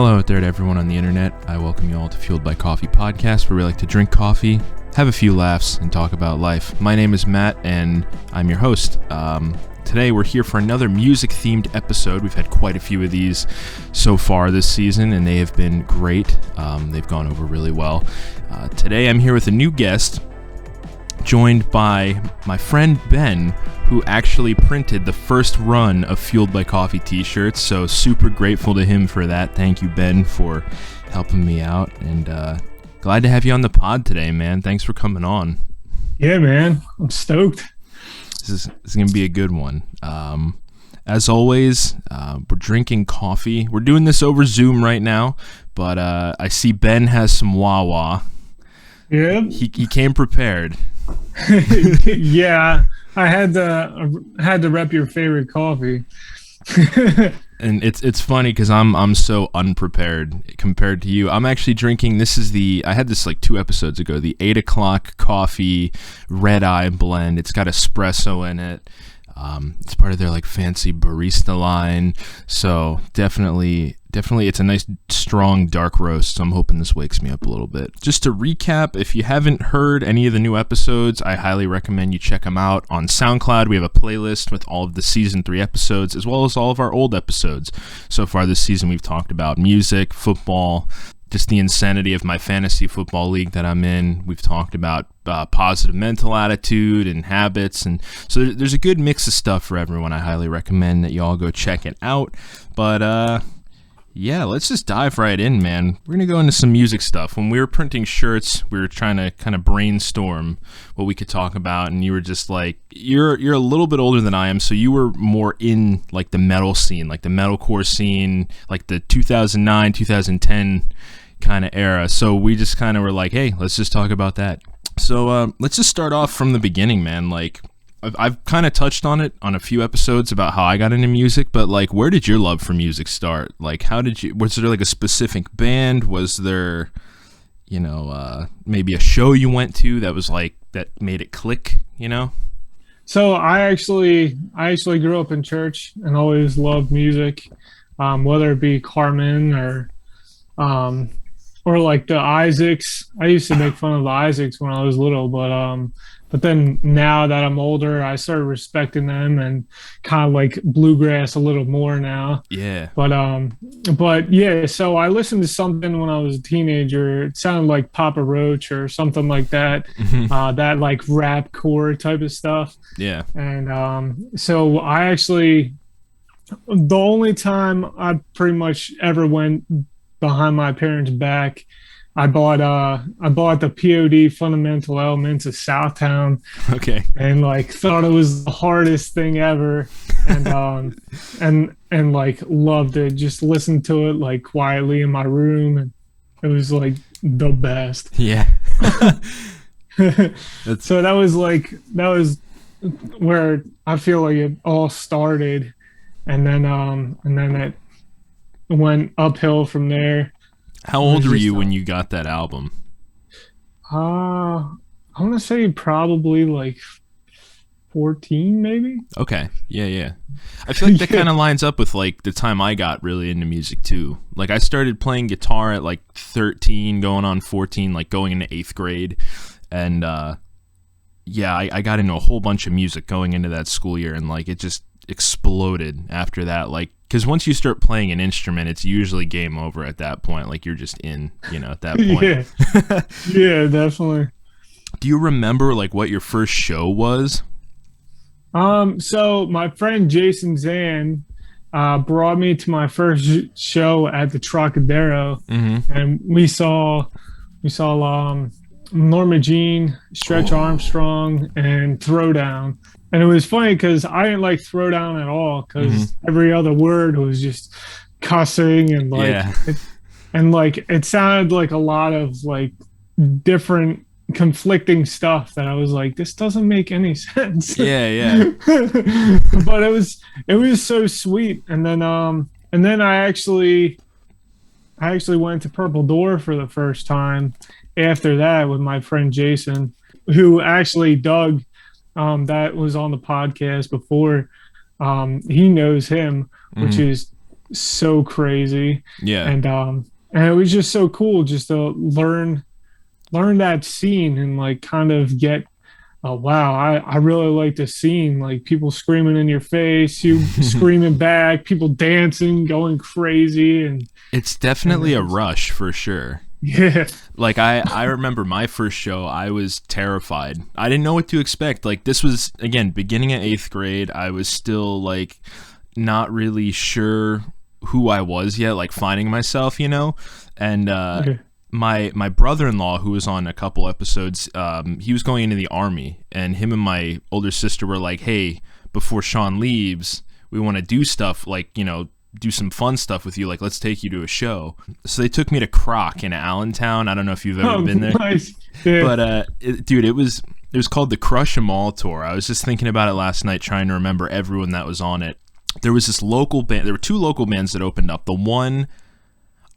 Hello out there to everyone on the internet. I welcome you all to Fueled by Coffee podcast, where we like to drink coffee, have a few laughs, and talk about life. My name is Matt, and I'm your host. Today we're here for another music-themed episode. We've had quite a few of these so far this season, and they have been great. They've gone over really well. Today I'm here with a new guest, joined by my friend Ben, who actually printed the first run of Fueled by Coffee t-shirts, so super grateful to him for that. Thank you, Ben, for helping me out, and glad to have you on the pod today, man. Thanks for coming on. Yeah, man. I'm stoked. This is going to be a good one. As always, we're drinking coffee. We're doing this over Zoom right now, but I see Ben has some Wawa. Yeah. He came prepared. Yeah, I had to rep your favorite coffee. And it's funny because I'm so unprepared compared to you. I'm actually drinking, I had this like 2 episodes ago, the 8 o'clock coffee red eye blend. It's got espresso in it. It's part of their like fancy barista line. So definitely it's a nice strong dark roast. So I'm hoping this wakes me up a little bit. Just to recap, if you haven't heard any of the new episodes, I highly recommend you check them out on SoundCloud. We have a playlist with all of the season 3 episodes, as well as all of our old episodes. So far this season, we've talked about music, football, just the insanity of my fantasy football league that I'm in. We've talked about positive mental attitude and habits, and so there's a good mix of stuff for everyone. I highly recommend that you all go check it out. But yeah, let's just dive right in, man. We're gonna go into some music stuff. When we were printing shirts, we were trying to kind of brainstorm what we could talk about, and you were just like, you're a little bit older than I am, so you were more in like the metal scene, like the metalcore scene, like the 2009, 2010 kind of era. So we just kind of were like, hey, let's just talk about that. So let's just start off from the beginning, man. Like I've kind of touched on it on a few episodes about how I got into music, but like, where did your love for music start? Like, was there like a specific band? Was there, maybe a show you went to that was like, that made it click, So I actually grew up in church and always loved music, whether it be Carmen or like the Isaacs. I used to make fun of the Isaacs when I was little, but then now that I'm older, I started respecting them and kind of like bluegrass a little more now. Yeah. But yeah, so I listened to something when I was a teenager. It sounded like Papa Roach or something like that. That like rap core type of stuff. Yeah. And so the only time I pretty much ever went behind my parents' back, I bought the POD Fundamental Elements of Southtown. Okay. And like thought it was the hardest thing ever, and and like loved it. Just listened to it like quietly in my room, and it was like the best. Yeah. So that was where I feel like it all started, and then it went uphill from there. How old were you when you got that album? I want to say probably like 14, maybe. Okay. Yeah. I feel like that kind of lines up with like the time I got really into music too. Like I started playing guitar at like 13, going on 14, like going into 8th grade. And yeah, I got into a whole bunch of music going into that school year, and like it just exploded after that. Like, because once you start playing an instrument, it's usually game over at that point. Like you're just in, at that point. Yeah, definitely. Do you remember like what your first show was? So my friend Jason Zan brought me to my first show at the Trocadero, and we saw Norma Jean, Stretch Armstrong, and Throwdown. And it was funny because I didn't like Throwdown at all, because every other word was just cussing and like it sounded like a lot of like different conflicting stuff that I was like, this doesn't make any sense. Yeah. But it was so sweet. And then I actually went to Purple Door for the first time after that with my friend Jason, who actually Doug, that was on the podcast before. He knows him, which is so crazy. Yeah. And it was just so cool just to learn that scene and like kind of get, oh wow, I really like the scene. Like people screaming in your face, you screaming back, people dancing, going crazy, It's and definitely it a was, rush for sure. yeah. Like I remember my first show, I was terrified. I didn't know what to expect. Like this was again beginning of 8th grade. I was still like not really sure who I was yet, like finding myself, you know. And Yeah. my brother-in-law, who was on a couple episodes, he was going into the army, and him and my older sister were like, "Hey, before Sean leaves, we want to do stuff like, you know, do some fun stuff with you. Like, let's take you to a show." So they took me to Croc in Allentown. I don't know if you've ever Oh, been there, nice. Yeah. but dude, it was called the Crush 'Em All tour. I was just thinking about it last night, trying to remember everyone that was on it. There was this local band. There were two local bands that opened up. The one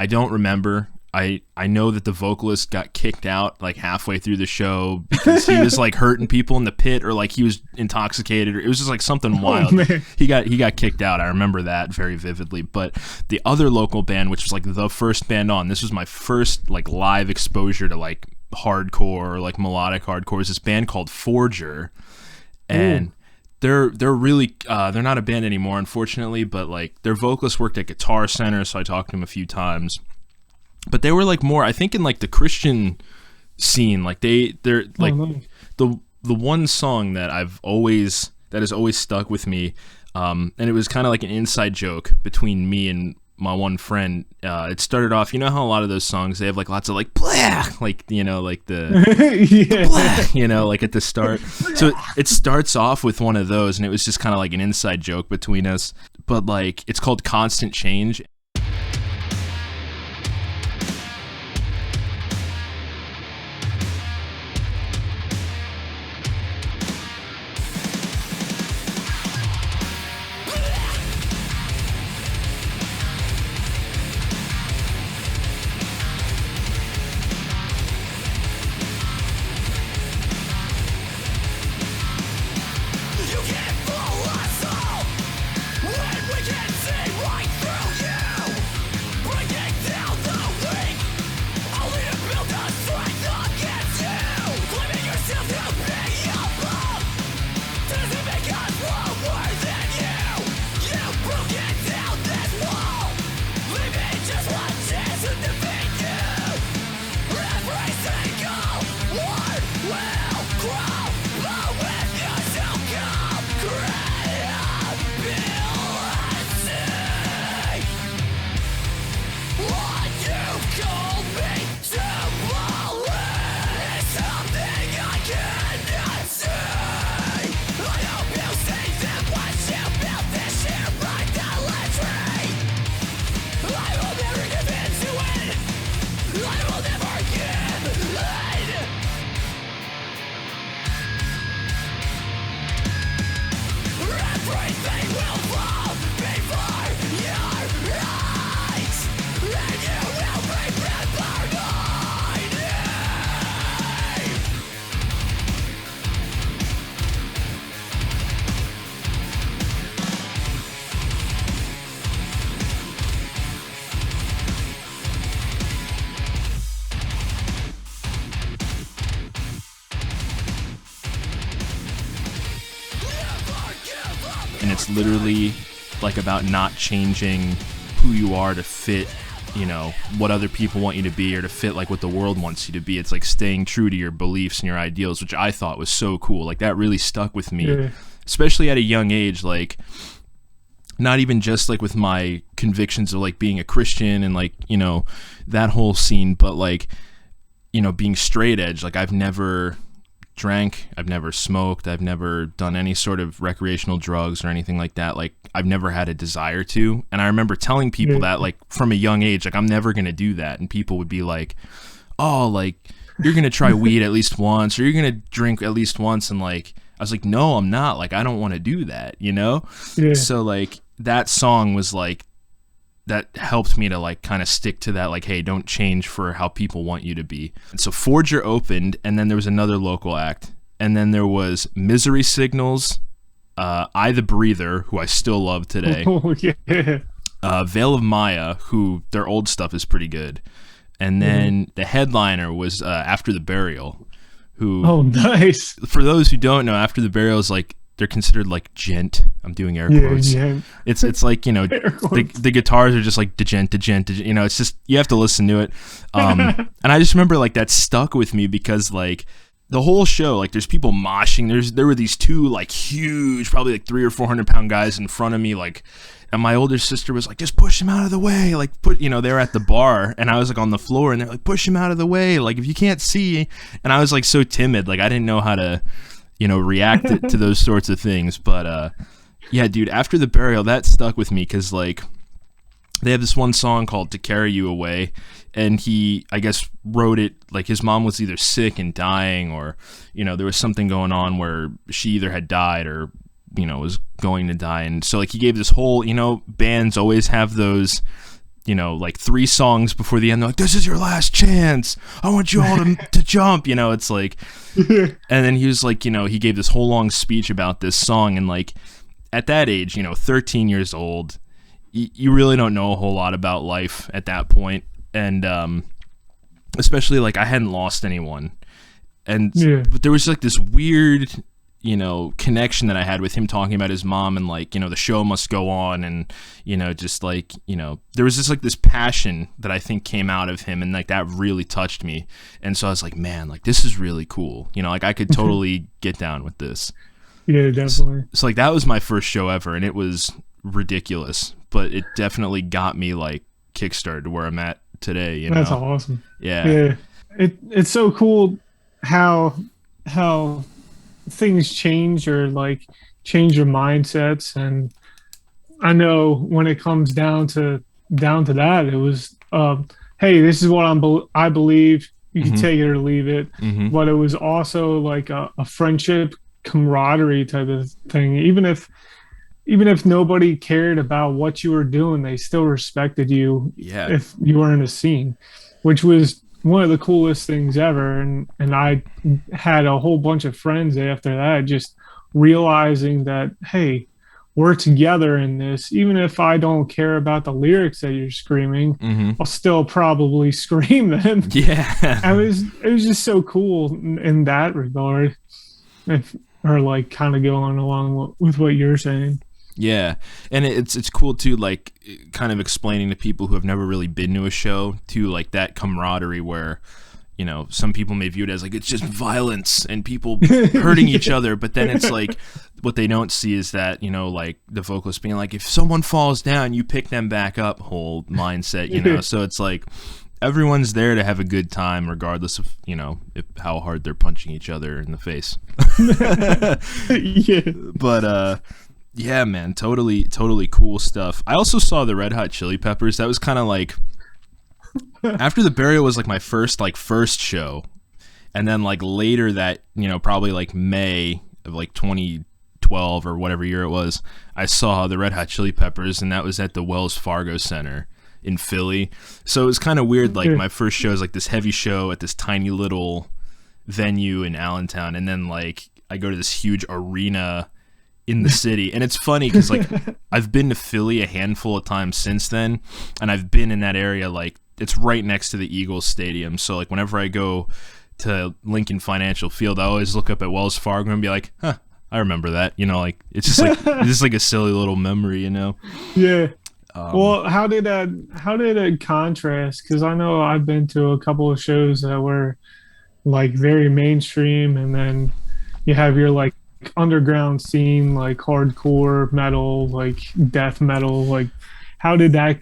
I don't remember. I know that the vocalist got kicked out like halfway through the show because he was like hurting people in the pit, or like he was intoxicated, or it was just like something wild. Man. He got kicked out. I remember that very vividly. But the other local band, which was like the first band on, this was my first like live exposure to like hardcore or like melodic hardcore, is this band called Forger. And they're really they're not a band anymore, unfortunately, but like their vocalist worked at Guitar Center, so I talked to him a few times. But they were like more, I think, in like the Christian scene. Like they're like Nice. the one song that has always stuck with me, and it was kind of like an inside joke between me and my one friend. It started off, you know how a lot of those songs, they have like lots of like blah, like, you know, like the Yeah. blah, you know, like at the start. So it starts off with one of those, and it was just kind of like an inside joke between us. But like it's called Constant Change. And it's literally like about not changing who you are to fit, you know, what other people want you to be, or to fit like what the world wants you to be. It's like staying true to your beliefs and your ideals, which I thought was so cool. Like that really stuck with me, Yeah. especially at a young age. Like not even just like with my convictions of like being a Christian and like, you know, that whole scene, but like, you know, being straight edge. Like I've never drank, I've never smoked, I've never done any sort of recreational drugs or anything like that. Like I've never had a desire to. And I remember telling people that like from a young age, like I'm never going to do that. And people would be like, "Oh, like you're going to try weed at least once, or you're going to drink at least once." And like I was like, "No, I'm not. Like I don't want to do that, you know?" Yeah. So like that song was like, that helped me to like kind of stick to that, like, hey, don't change for how people want you to be. And so Forger opened, and then there was another local act, and then there was Misery Signals, I the Breather, who I still love today, Oh yeah. Veil of Maya, who their old stuff is pretty good. And then the headliner was After the Burial, who... Oh, nice. For those who don't know, After the Burial is like, they're considered like gent. I'm doing air quotes. Yeah. It's like, you know, the guitars are just like degent, you know, it's just, you have to listen to it. And I just remember like that stuck with me because like the whole show, like there's people moshing. There were these two like huge, probably like 300 or 400 pound guys in front of me, like, and my older sister was like, just push him out of the way. Like they were at the bar and I was like on the floor and they're like, push him out of the way. Like if you can't see, and I was like so timid, like I didn't know how to, you know, react to those sorts of things. But yeah, dude, After the Burial, that stuck with me because like they have this one song called To Carry You Away, and he, I guess, wrote it like his mom was either sick and dying, or, you know, there was something going on where she either had died or, you know, was going to die. And so like he gave this whole, you know, bands always have those, you know, like 3 songs before the end. They're like, this is your last chance. I want you all to jump. You know, it's like, and then he was like, you know, he gave this whole long speech about this song. And like at that age, you know, 13 years old, you really don't know a whole lot about life at that point. And especially like I hadn't lost anyone. And but there was like this weird, you know, connection that I had with him talking about his mom and like, you know, the show must go on, and, you know, just like, you know, there was just like this passion that I think came out of him, and like that really touched me. And so I was like, man, like this is really cool. You know, like I could totally get down with this. Yeah, definitely. So like that was my first show ever, and it was ridiculous, but it definitely got me like kickstarted to where I'm at today. You know? That's awesome. Yeah. It's so cool how things change, or like change your mindsets. And I know when it comes down to that, it was hey, this is what I believe, you can take it or leave it. But it was also like a friendship, camaraderie type of thing. Even if nobody cared about what you were doing, they still respected you if you were in a scene, which was one of the coolest things ever. And I had a whole bunch of friends after that, just realizing that, hey, we're together in this. Even if I don't care about the lyrics that you're screaming, I'll still probably scream them. Yeah. It was just so cool in that regard. Or like kind of going along with what you're saying. Yeah, and it's cool too, like kind of explaining to people who have never really been to a show to like that camaraderie where, you know, some people may view it as like it's just violence and people hurting each other, but then it's like what they don't see is that, you know, like the vocalist being like, if someone falls down, you pick them back up, whole mindset, you know. So it's like everyone's there to have a good time, regardless of, you know, how hard they're punching each other in the face. But yeah, man, totally cool stuff. I also saw the Red Hot Chili Peppers. That was kind of like After the Burial was like my first show, and then like later that, you know, probably like May of like 2012 or whatever year it was, I saw the Red Hot Chili Peppers, and that was at the Wells Fargo Center in Philly. So it was kind of weird. Like my first show is like this heavy show at this tiny little venue in Allentown, and then like I go to this huge arena in the city. And it's funny because like I've been to Philly a handful of times since then, and I've been in that area, like it's right next to the Eagles Stadium. So like whenever I go to Lincoln Financial Field, I always look up at Wells Fargo and be like, huh, I remember that. You know, like it's just like a silly little memory, you know. Yeah. Well, how did it contrast? Because I know I've been to a couple of shows that were like very mainstream, and then you have your like underground scene, like hardcore metal, like death metal. Like, how did that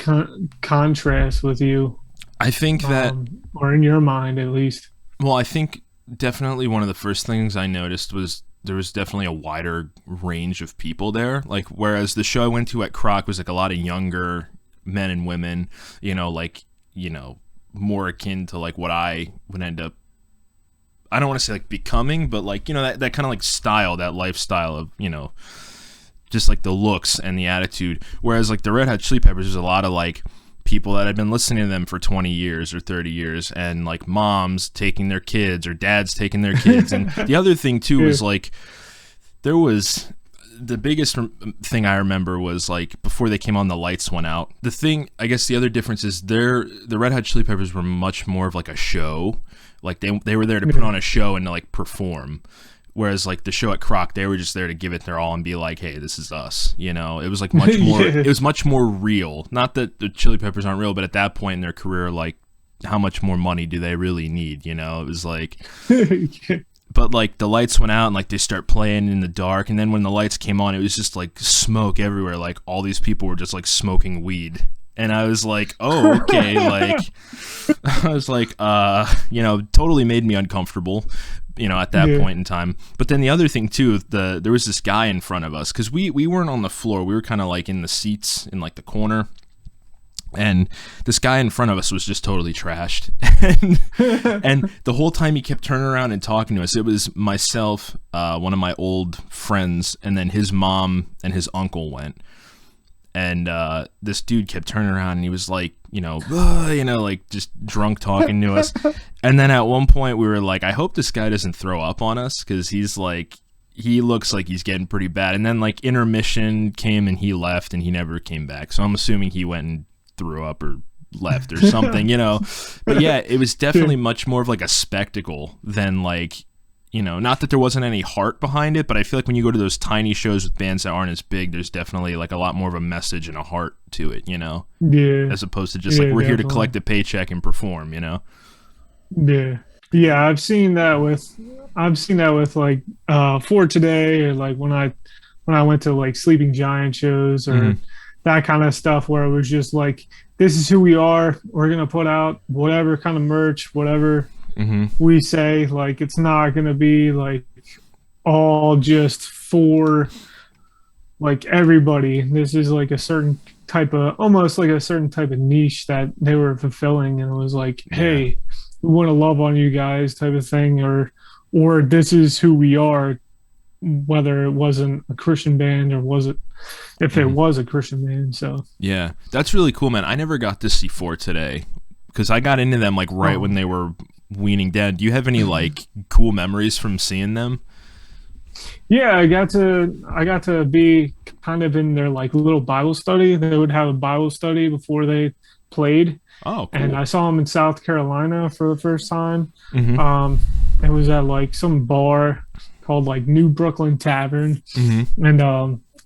contrast with you? I think that, or in your mind at least. Well, I think definitely one of the first things I noticed was there was definitely a wider range of people there. Like, whereas the show I went to at Croc was like a lot of younger men and women, you know, like, you know, more akin to like what I would end up, I don't want to say like becoming, but like, you know, that kind of like style, that lifestyle of, you know, just like the looks and the attitude. Whereas like the Red Hot Chili Peppers, there's a lot of like people that had been listening to them for 20 years or 30 years, and like moms taking their kids or dads taking their kids. And the other thing too is like there was the biggest thing I remember was like before they came on, the lights went out. The thing, I guess, the other difference is the Red Hot Chili Peppers were much more of like a show. Like they were there to put on a show and to like perform. Whereas like the show at Croc, they were just there to give it their all and be like, hey, this is us. You know, it was like much more. It was much more real. Not that the Chili Peppers aren't real, but at that point in their career, like, how much more money do they really need? You know, it was like. But like the lights went out and like they start playing in the dark, and then when the lights came on, it was just like smoke everywhere. Like all these people were just like smoking weed, and I was like, oh, okay. Like I was like, you know, totally made me uncomfortable, you know, at that point in time. But then the other thing too, there was this guy in front of us, because we weren't on the floor, we were kind of like in the seats in like the corner. And this guy in front of us was just totally trashed. And the whole time he kept turning around and talking to us. It was myself, one of my old friends, and then his mom and his uncle went. And this dude kept turning around and he was like, you know, like just drunk talking to us. And then at one point we were like, I hope this guy doesn't throw up on us, because he's like, he looks like he's getting pretty bad. And then like intermission came and he left and he never came back. So I'm assuming he went and threw up or left or something, you know. But yeah, it was definitely much more of like a spectacle than like, you know, not that there wasn't any heart behind it, but I feel like when you go to those tiny shows with bands that aren't as big, there's definitely like a lot more of a message and a heart to it, you know. Yeah. As opposed to just like, we're here to collect a paycheck and perform, you know. Yeah, I've seen that with like For Today, or like when I went to like Sleeping Giant shows, or that kind of stuff, where it was just like, this is who we are. We're going to put out whatever kind of merch, whatever we say. Like, it's not going to be like all just for like everybody. This is like a certain type of, almost like a certain type of niche that they were fulfilling. And it was like, hey, we want to love on you guys type of thing, or this is who we are, whether it wasn't a Christian band or was it, if it was a Christian band. So yeah, that's really cool, man. I never got to see For Today, because I got into them like right when they were weaning down. Do you have any like cool memories from seeing them? Yeah, I got to be kind of in their like little Bible study. They would have a Bible study before they played. Oh, cool. And I saw them in South Carolina for the first time. It was at like some bar called like New Brooklyn Tavern.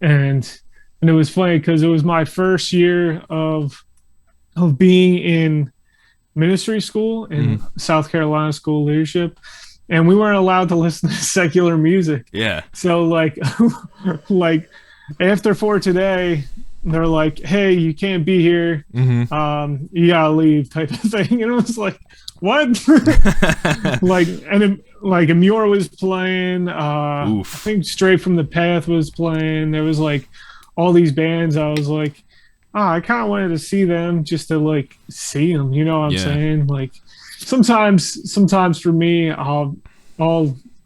And it was funny because it was my first year of being in ministry school in South Carolina School of Leadership, and we weren't allowed to listen to secular music. Yeah. So like like after For Today, they're like, hey, you can't be here. You gotta leave type of thing. And it was like, what? Like, and like Amur was playing, I think Straight from the Path was playing. There was like all these bands. I was like, I kind of wanted to see them just to like see them, you know what I'm saying? Like sometimes for me, I'll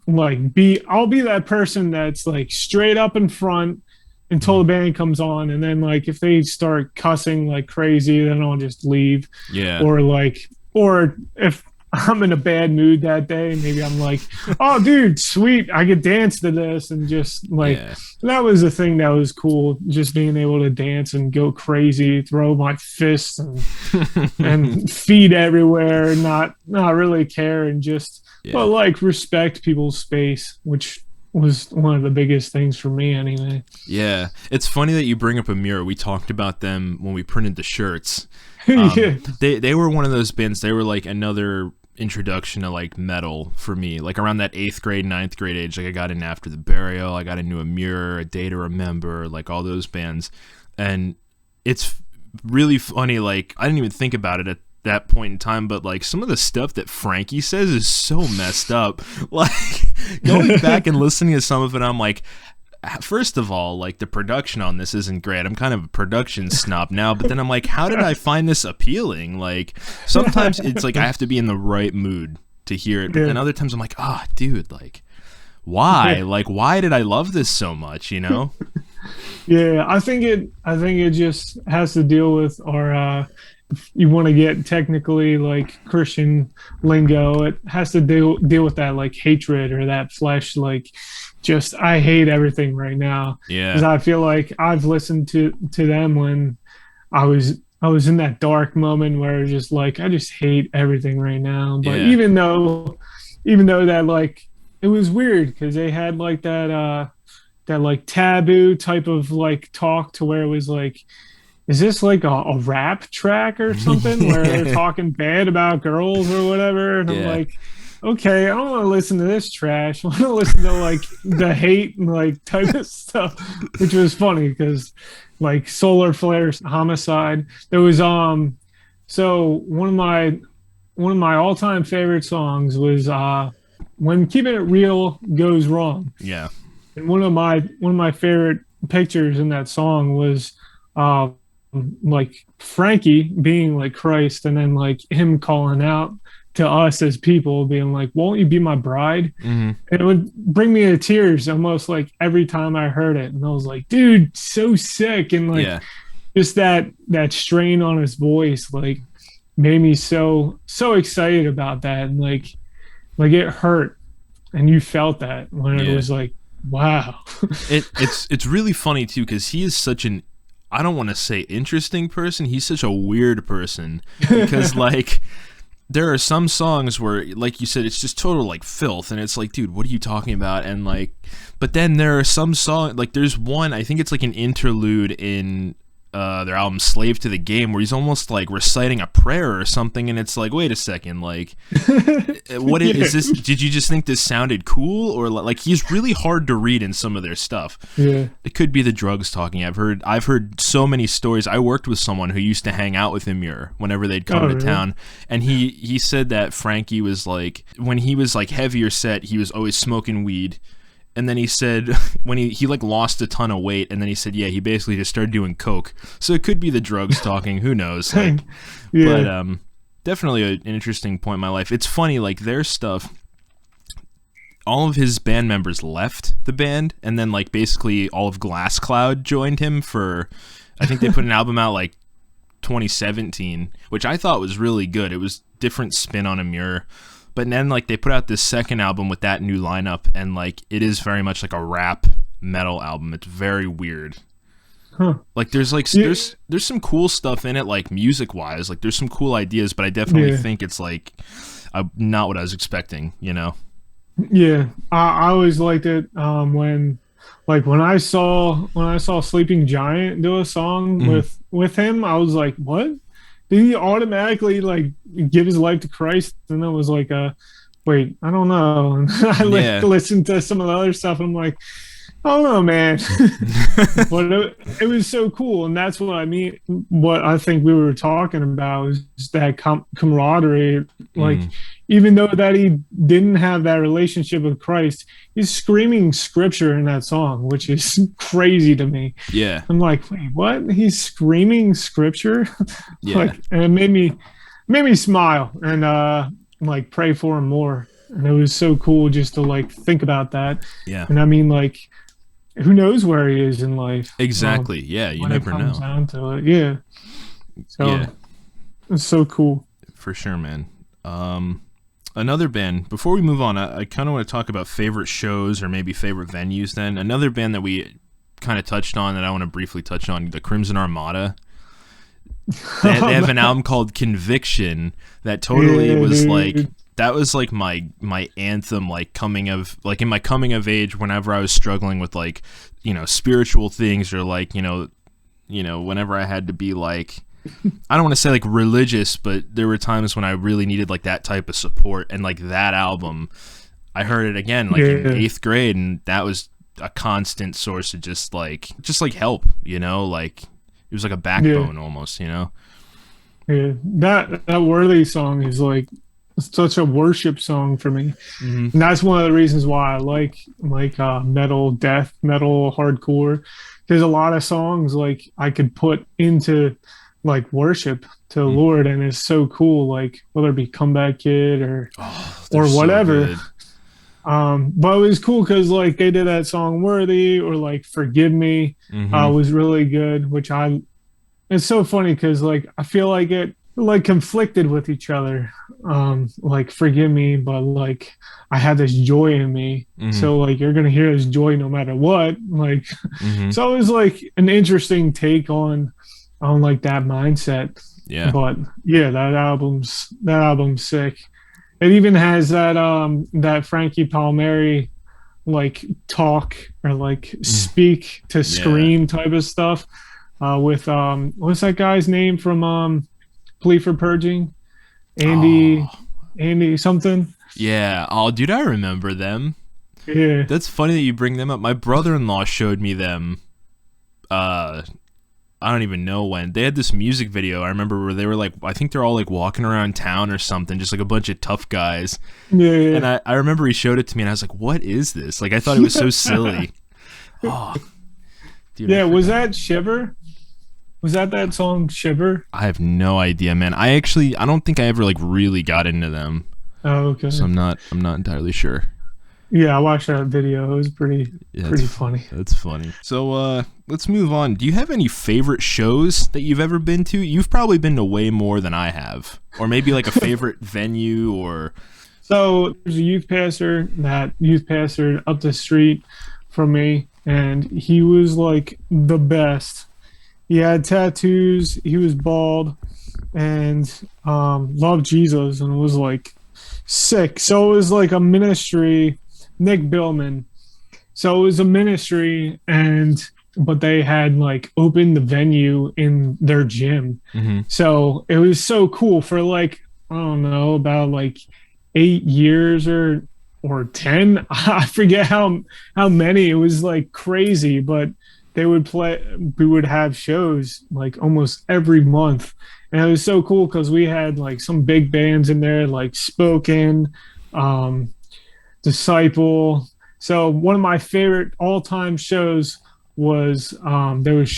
be that person that's like straight up in front until the band comes on, and then like if they start cussing like crazy, then I'll just leave. Yeah. Or if I'm in a bad mood that day, maybe I'm like, oh dude, sweet, I could dance to this, and just like that was the thing that was cool, just being able to dance and go crazy, throw my fists and feet everywhere, not really care, and just but like respect people's space, which was one of the biggest things for me anyway. Yeah, it's funny that you bring up Amir. We talked about them when we printed the shirts. They were one of those bands. They were like another introduction to like metal for me, like around that 8th grade 9th grade age. Like I got in After the Burial, I got into Amir, A Day to Remember, like all those bands. And it's really funny, like I didn't even think about it at that point in time, but like some of the stuff that Frankie says is so messed up. Like going back and listening to some of it, I'm like, first of all, like the production on this isn't great. I'm kind of a production snob now, but then I'm like, how did I find this appealing? Like sometimes it's like I have to be in the right mood to hear it, but then other times I'm like, dude, like why? Like why did I love this so much, you know? Yeah, I think it just has to deal with our if you want to get technically like Christian lingo, it has to deal with that like hatred or that flesh, like just I hate everything right now because Yeah. I feel like I've listened to them when I was in that dark moment where it was just like I just hate everything right now. But Yeah. even though that like it was weird because they had like that like taboo type of like talk to where it was like, is this like a rap track or something where they're talking bad about girls or whatever? And I'm Yeah. like, okay, I don't want to listen to this trash. I want to listen to like the hate and like type of stuff, which was funny because like solar flares, homicide. There was so one of my all-time favorite songs was when keeping it real goes wrong. Yeah. And one of my favorite pictures in that song was uh like Frankie being like Christ and then like him calling out to us as people being like, won't you be my bride? Hmm. And it would bring me to tears almost like every time I heard it. And I was like, dude, so sick. And like Yeah. just that strain on his voice like made me so excited about that. And like it hurt. And you felt that when it Yeah. was like, wow. It's really funny too because he is such an, I don't want to say interesting person. He's such a weird person because like there are some songs where, like you said, it's just total like filth, and it's like, dude, what are you talking about? And like, but then there are some songs, like there's one, I think it's like an interlude in their album "Slave to the Game" where he's almost like reciting a prayer or something, and it's like, wait a second, like, what is this? Did you just think this sounded cool, or like he's really hard to read in some of their stuff? Yeah. It could be the drugs talking. I've heard so many stories. I worked with someone who used to hang out with Emir whenever they'd come to Really? town, and he said that Frankie was like, when he was like heavier set, he was always smoking weed. And then he said when he like lost a ton of weight, and then he said, yeah, he basically just started doing coke. So it could be the drugs talking. Who knows? Like, Yeah. but definitely an interesting point in my life. It's funny, like their stuff. All of his band members left the band, and then like basically all of Glass Cloud joined him for, I think they put an album out like 2017, which I thought was really good. It was different spin on Amir. But then like they put out this second album with that new lineup, and like it is very much like a rap metal album. It's very weird. Huh. Like there's like Yeah. there's some cool stuff in it, like music wise. Like there's some cool ideas, but I definitely Yeah. think it's like not what I was expecting. You know? Yeah. I always liked it when I saw Sleeping Giant do a song Mhm. with him, I was like, what? Did he automatically like give his life to Christ? And it was like wait, I don't know. And I Yeah. listened to some of the other stuff and I'm like, I don't know, man. But it was so cool, and that's what I mean. What I think we were talking about is that camaraderie. Like, Mm. even though that he didn't have that relationship with Christ, he's screaming scripture in that song, which is crazy to me. Yeah. I'm like, wait, what? He's screaming scripture, Yeah. like, and it made me smile and like pray for him more. And it was so cool just to like think about that. Yeah. And I mean, like, who knows where he is in life? Exactly. Yeah. You when never it comes know. down to it. Yeah. So Yeah. it's so cool. For sure, man. Another band, before we move on, I kind of want to talk about favorite shows or maybe favorite venues then. Another band that we kind of touched on that I want to briefly touch on, the Crimson Armada. They have an album called Conviction that totally Yeah, was dude. like, that was like my anthem, like in my coming of age whenever I was struggling with like, spiritual things, or like, whenever I had to be like, I don't want to say like religious, but there were times when I really needed like that type of support, and like that album, I heard it again like in Yeah. 8th grade, and that was a constant source of just like help, like it was like a backbone almost, Yeah. That worthy song is like such a worship song for me. Mm-hmm. And that's one of the reasons why I like metal, death metal, hardcore. There's a lot of songs like I could put into like worship to the Lord, and it's so cool. Like whether it be Comeback Kid or They're so whatever. good. But it was cool because like they did that song "Worthy" or like "Forgive Me" Mhm. was really good. It's so funny because like I feel like it like conflicted with each other. like forgive me, but like I had this joy in me. Mm-hmm. So like you're gonna hear this joy no matter what. Like Mm-hmm. so it was like an interesting take on like that mindset. Yeah. But yeah, that album's sick. It even has that Frankie Palmieri like talk or like Mm. speak to Yeah. scream type of stuff with what's that guy's name from Plea for Purging? Andy Oh. Andy something. Yeah. Oh, dude, I remember them. Yeah. That's funny that you bring them up. My brother-in-law showed me them. Uh, I don't even know when. They had this music video. I remember where they were like, I think they're all like walking around town or something, just like a bunch of tough guys. Yeah, yeah. And I remember he showed it to me, and I was like, "What is this?" Like, I thought it was so silly. Oh, dude, I Yeah, was forgot. that Shiver? Was that song Shiver? I have no idea, man. I don't think I ever like really got into them, Oh, so okay. I'm not entirely sure. Yeah, I watched that video. It was pretty Yeah, pretty funny. that's funny. So let's move on. Do you have any favorite shows that you've ever been to? You've probably been to way more than I have, or maybe like a favorite venue or. So there's a youth pastor up the street from me, and he was like the best. He had tattoos, he was bald, and loved Jesus and was like sick. So it was like a ministry, Nick Billman. So it was a ministry, and but they had like opened the venue in their gym. Mm-hmm. So it was so cool for like I don't know about like 8 years or 10. I forget how many. It was like crazy, but we would have shows like almost every month. And it was so cool because we had like some big bands in there, like Spoken, um, Disciple. So one of my favorite all-time shows was there was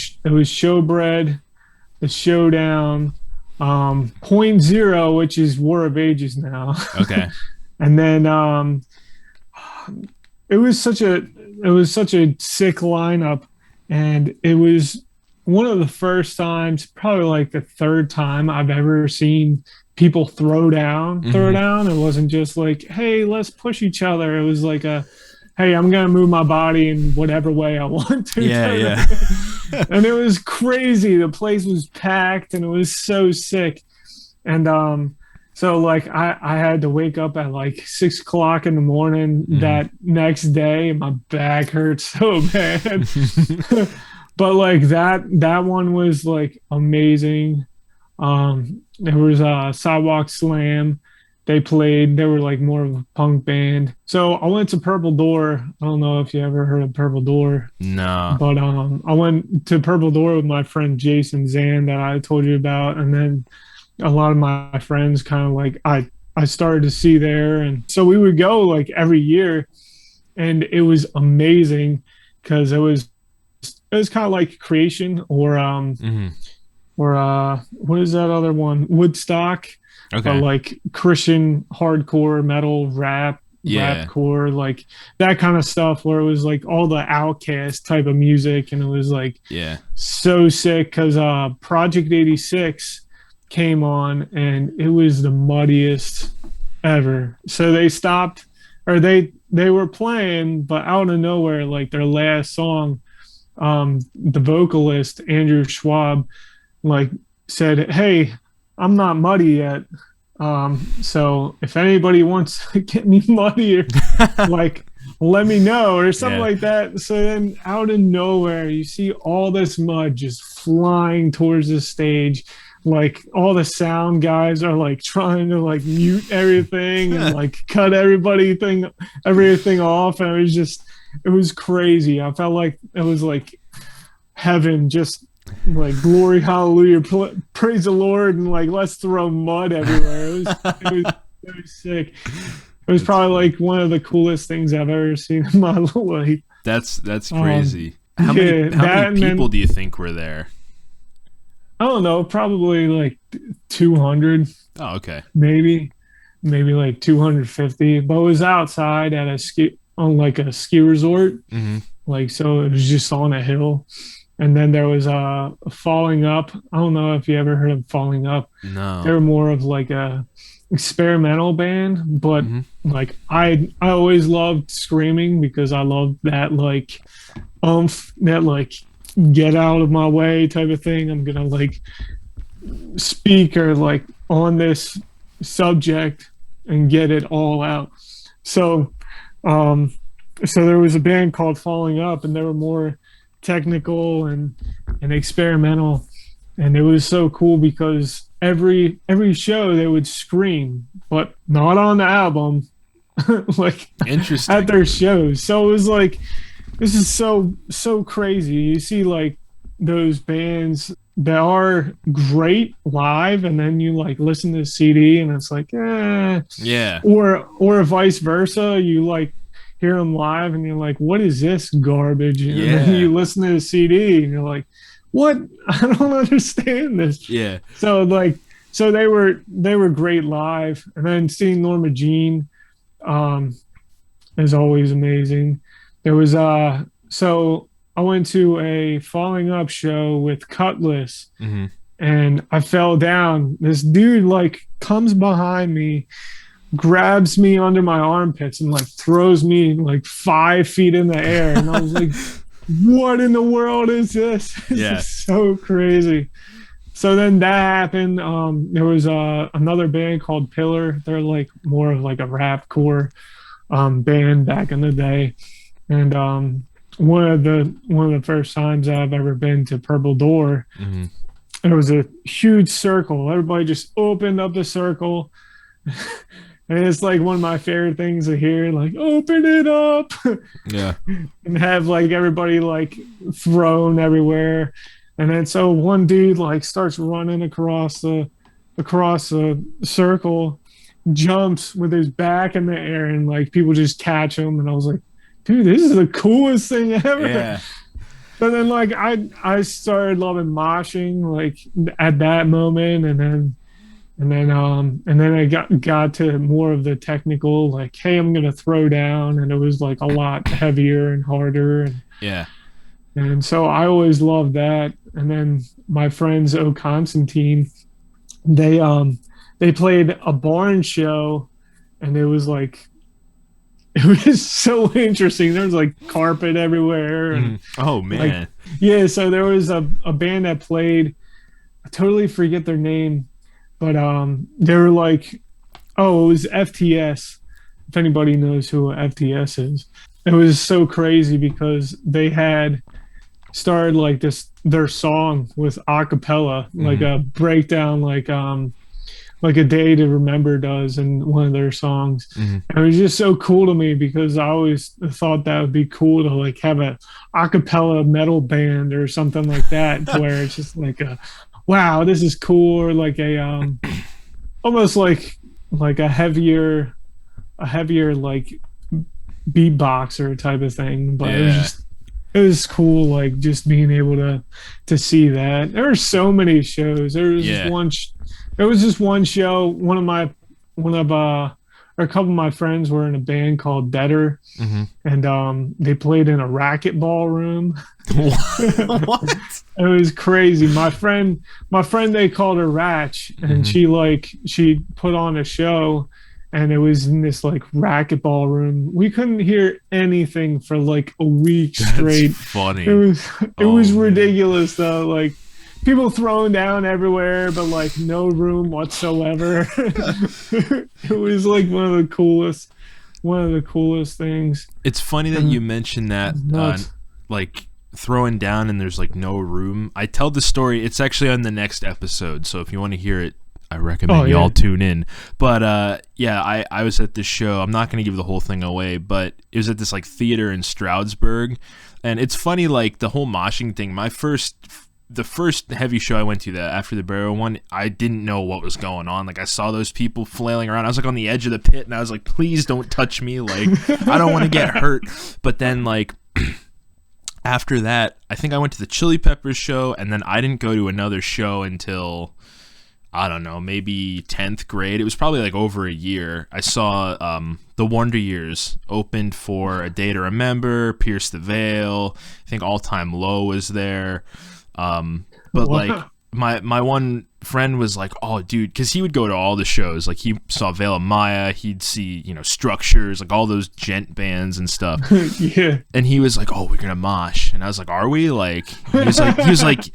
Showbread, The Showdown, Point Zero, which is War of Ages now. Okay. And then it was such a sick lineup, and it was one of the first times, probably like the third time I've ever seen people throw Mm-hmm. down. It wasn't just like, hey, let's push each other. It was like a, hey, I'm gonna move my body in whatever way I want to. Yeah, yeah. And it was crazy. The place was packed, and it was so sick. And so like I had to wake up at like 6 o'clock in the morning Mm-hmm. that next day. And my back hurt so bad. But like that one was like amazing. There was a Sidewalk Slam. They were like more of a punk band. So I went to Purple Door. I don't know if you ever heard of Purple Door, No. but I went to Purple Door with my friend Jason Zan that I told you about, and then a lot of my friends kind of like I started to see there, and so we would go like every year, and it was amazing because it was kind of like Creation Mm-hmm. or what is that other one, Woodstock, but Okay. like Christian hardcore metal Yeah. rapcore, like that kind of stuff, where it was like all the Outcast type of music, and it was like Yeah. so sick because Project 86 came on, and it was the muddiest ever. So they stopped, or they were playing, but out of nowhere, like their last song, the vocalist Andrew Schwab like said, "Hey, I'm not muddy yet. So if anybody wants to get me muddier, like let me know," or something Yeah. like that. So then out of nowhere, you see all this mud just flying towards the stage. Like all the sound guys are like trying to like mute everything and like cut everything off. And it was crazy. I felt like it was like heaven, just like glory, hallelujah, praise the Lord, and like let's throw mud everywhere. It was sick. It was That's probably funny. like one of the coolest things I've ever seen in my life. That's Um, crazy. How many yeah, how many that, and people then do you think were there? I don't know, probably like 200, Oh, okay. maybe like 250. But it was outside at a ski resort, Mm-hmm. like so it was just on a hill. And then there was Falling Up. I don't know if you ever heard of Falling Up. No. They're more of like a experimental band, but like I always loved screaming because I loved that like that like get out of my way type of thing. I'm gonna like speak or like on this subject and get it all out. So um so there was a band called Falling Up, and they were more technical and experimental, and it was so cool because every show they would scream, but not on the album, like Interesting. at their shows. So it was like this is so crazy. You see like those bands that are great live, and then you like listen to the CD and it's like Yeah. or vice versa. You like hear them live and you're like, what is this garbage? And then you listen to the CD and you're like, what? I don't understand this. Yeah. So like, so they were great live, and then seeing Norma Jean um, is always amazing. There was so I went to a Falling Up show with Cutlass, and I fell down. This dude like comes behind me, grabs me under my armpits, and like throws me like 5 feet in the air, and I was like, what in the world is this? This is so crazy. So then that happened. There was another band called Pillar. They're like more of like a rap core band back in the day, and one of the first times I've ever been to Purple Door, there was a huge circle. Everybody just opened up the circle. And it's like one of my favorite things to hear, like open it up, and have like everybody like thrown everywhere. And then so one dude like starts running across the circle, jumps with his back in the air, and like people just catch him. And I was like, dude, this is the coolest thing ever. Yeah. So then like I started loving moshing like at that moment, and then I got to more of the technical, like, hey, I'm gonna throw down, and it was like a lot heavier and harder, and so I always loved that. And then my friends O Constantine, they played a barn show, and it was like it was so interesting. There was like carpet everywhere, and oh man, like, yeah. So there was a band that played. I totally forget their name. But they were like, oh, it was FTS. If anybody knows who FTS is, it was so crazy because they had started like their song with a cappella, like a breakdown, like A Day to Remember does in one of their songs. And it was just so cool to me because I always thought that would be cool to like have a cappella metal band or something like that, where it's just like a wow, this is cool, or like a almost like a heavier like beatboxer type of thing. But it was cool, like just being able to see that. There were so many shows. There was just one show. A couple of my friends were in a band called Deader, and they played in a racquetball room. What? It was crazy. My friend, they called her Ratch, and she put on a show, and it was in this like racquetball room. We couldn't hear anything for like a week straight. That's funny. It was ridiculous though. Like people throwing down everywhere, but like no room whatsoever. It was like one of the coolest things. It's funny that you mentioned that, like throwing down and there's like no room. I tell the story. It's actually on the next episode, so if you want to hear it, I recommend y'all tune in. But I was at this show. I'm not going to give the whole thing away, but it was at this like theater in Stroudsburg, and it's funny, like the whole moshing thing. The first heavy show I went to, that after the burial one, I didn't know what was going on. Like I saw those people flailing around. I was like on the edge of the pit, and I was like, please don't touch me. Like I don't want to get hurt. But then like after that, I think I went to the Chili Peppers show, and then I didn't go to another show until, I don't know, maybe 10th grade. It was probably like over a year. I saw the Wonder Years opened for A Day to Remember, Pierce the Veil. I think All Time Low was there. But like my one friend was like, oh dude, because he would go to all the shows. Like he saw Veil of Maya, he'd see, you know, Structures, like all those gent bands and stuff. Yeah. And he was like, oh, we're gonna mosh. And I was like, are we? Like he's like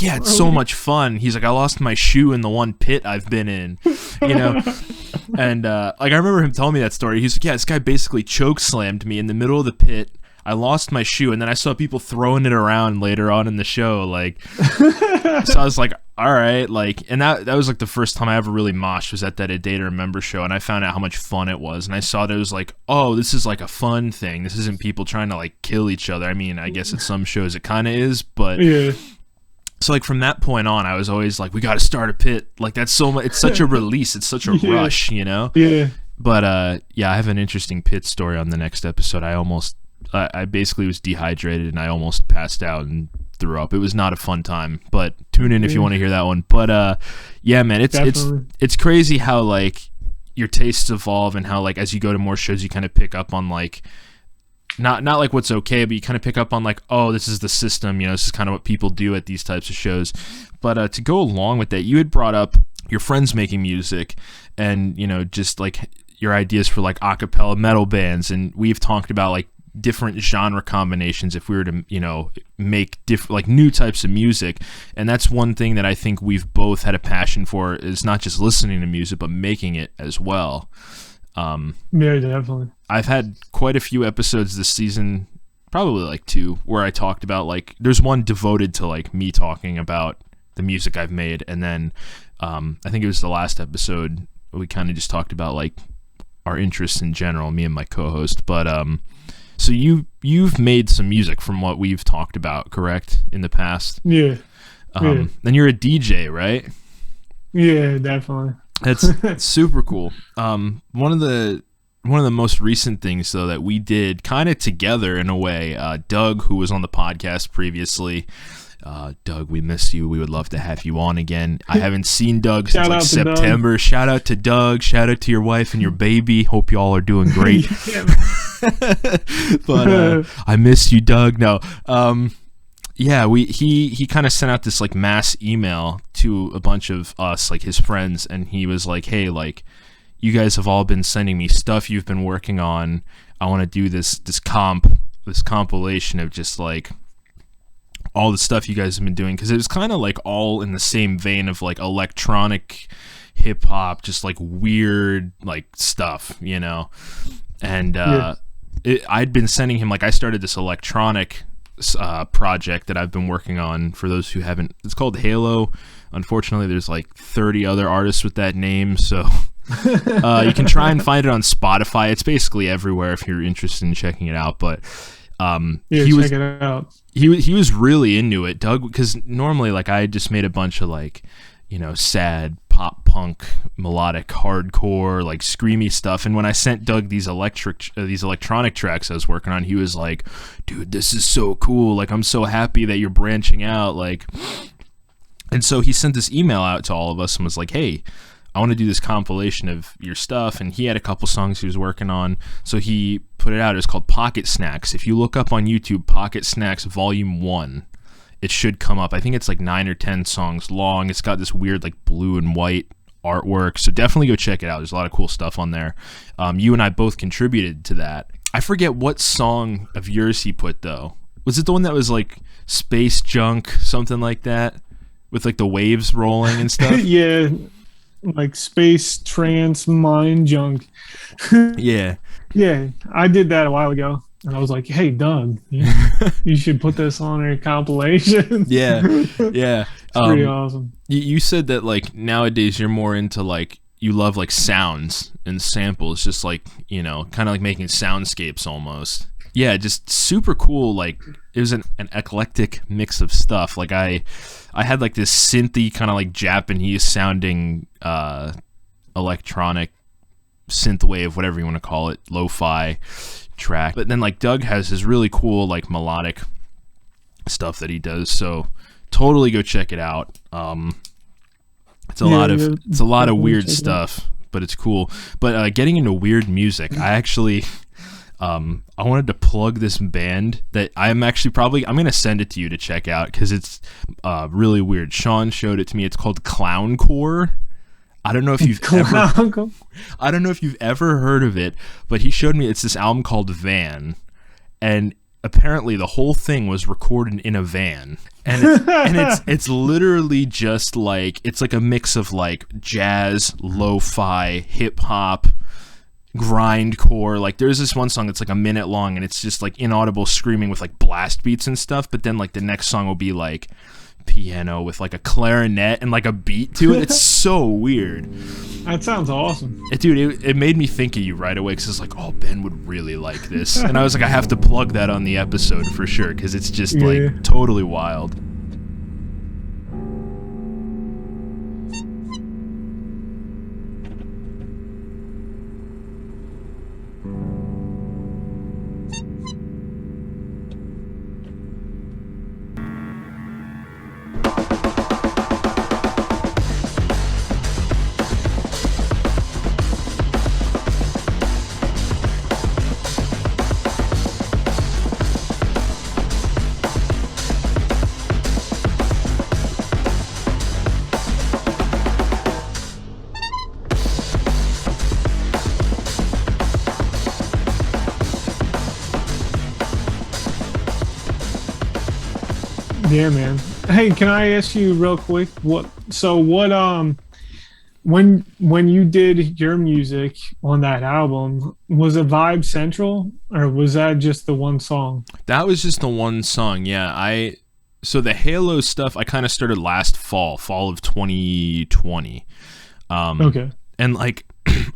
yeah, it's so much fun. He's like, I lost my shoe in the one pit I've been in, you know. And like I remember him telling me that story. He's like, yeah, this guy basically choke slammed me in the middle of the pit. I lost my shoe, and then I saw people throwing it around later on in the show. Like, so I was like, all right, like, and that was like the first time I ever really moshed was at that A Day to Remember show, and I found out how much fun it was, and I saw that it was like, oh, this is like a fun thing. This isn't people trying to like kill each other. I mean, I guess at some shows it kind of is, but yeah. So like from that point on, I was always like, we got to start a pit. Like that's so much. It's such a release. It's such a rush, you know. Yeah. But yeah, I have an interesting pit story on the next episode. I basically was dehydrated and I almost passed out and threw up. It was not a fun time, but tune in if you want to hear that one. But yeah, man, it's crazy how like your tastes evolve and how like as you go to more shows you kind of pick up on like not like what's okay, but you kind of pick up on like, oh, this is the system, you know, this is kind of what people do at these types of shows. But to go along with that, you had brought up your friends making music and, you know, just like your ideas for like a cappella metal bands, and we've talked about like different genre combinations if we were to, you know, make like new types of music. And that's one thing that I think we've both had a passion for, is not just listening to music but making it as well. Yeah, definitely. I've had quite a few episodes this season, probably like 2, where I talked about like, there's one devoted to like me talking about the music I've made, and then I think it was the last episode we kind of just talked about like our interests in general, me and my co-host. But so you've made some music from what we've talked about, correct, in the past? Yeah. Then you're a DJ, right? Yeah, definitely. That's super cool. One of the most recent things though that we did kind of together in a way, Doug, who was on the podcast previously, Doug, we miss you. We would love to have you on again. I haven't seen Doug since like September. Shout out to Doug. Shout out to your wife and your baby. Hope you all are doing great. But I miss you, Doug. No, yeah, he kind of sent out this like mass email to a bunch of us, like his friends, and he was like, hey, like, you guys have all been sending me stuff you've been working on. I want to do this compilation of just like all the stuff you guys have been doing, because it was kind of like all in the same vein of like electronic hip hop, just like weird like stuff, you know. And I'd been sending him, like, I started this electronic project that I've been working on. For those who haven't, it's called Halo. Unfortunately, there's like 30 other artists with that name, so you can try and find it on Spotify. It's basically everywhere if you're interested in checking it out. But check it out. He was really into it, Doug, because normally like I just made a bunch of like, you know, sad pop punk melodic hardcore like screamy stuff, and when I sent Doug these electronic tracks I was working on, he was like, dude, this is so cool, like I'm so happy that you're branching out, like. And so he sent this email out to all of us and was like, hey, I want to do this compilation of your stuff. And he had a couple songs he was working on, so he put it out. It was called Pocket Snacks. If you look up on YouTube, Pocket Snacks Volume 1, it should come up. I think it's like 9 or 10 songs long. It's got this weird like blue and white artwork, so definitely go check it out. There's a lot of cool stuff on there. You and I both contributed to that. I forget what song of yours he put though. Was it the one that was like Space Junk, something like that, with like the waves rolling and stuff? Yeah, like Space Trance Mind Junk. Yeah. Yeah, I did that a while ago. And I was like, hey, Doug, you should put this on a compilation. Yeah. It's pretty awesome. You said that like nowadays you're more into like, you love like sounds and samples, just like, you know, kind of like making soundscapes almost. Yeah, just super cool. Like it was an eclectic mix of stuff. Like I had like this synthy kind of like Japanese sounding electronic synthwave, whatever you want to call it, lo-fi track. But then like Doug has his really cool like melodic stuff that he does. So totally go check it out. It's a lot of weird stuff, but it's cool. But getting into weird music, I actually I wanted to plug this band that I'm actually I'm going to send it to you to check out because it's really weird. Sean showed it to me. It's called Clowncore. I don't know if you've ever heard of it, but he showed me it's this album called Van, and apparently the whole thing was recorded in a van, and it's literally just like it's like a mix of like jazz, lo-fi, hip hop, grindcore. Like there's this one song that's like a minute long, and it's just like inaudible screaming with like blast beats and stuff. But then like the next song will be like piano with like a clarinet and like a beat to it. It's so weird. That sounds awesome. Dude, it made me think of you right away because it's like, oh, Ben would really like this. And I was like, I have to plug that on the episode for sure because it's just like totally wild. Yeah, man. Hey, can I ask you real quick when you did your music on that album, was it Vibe Central or was that just the one song? That was just the one song. Yeah, so the Halo stuff I kind of started last fall of 2020. Okay. And like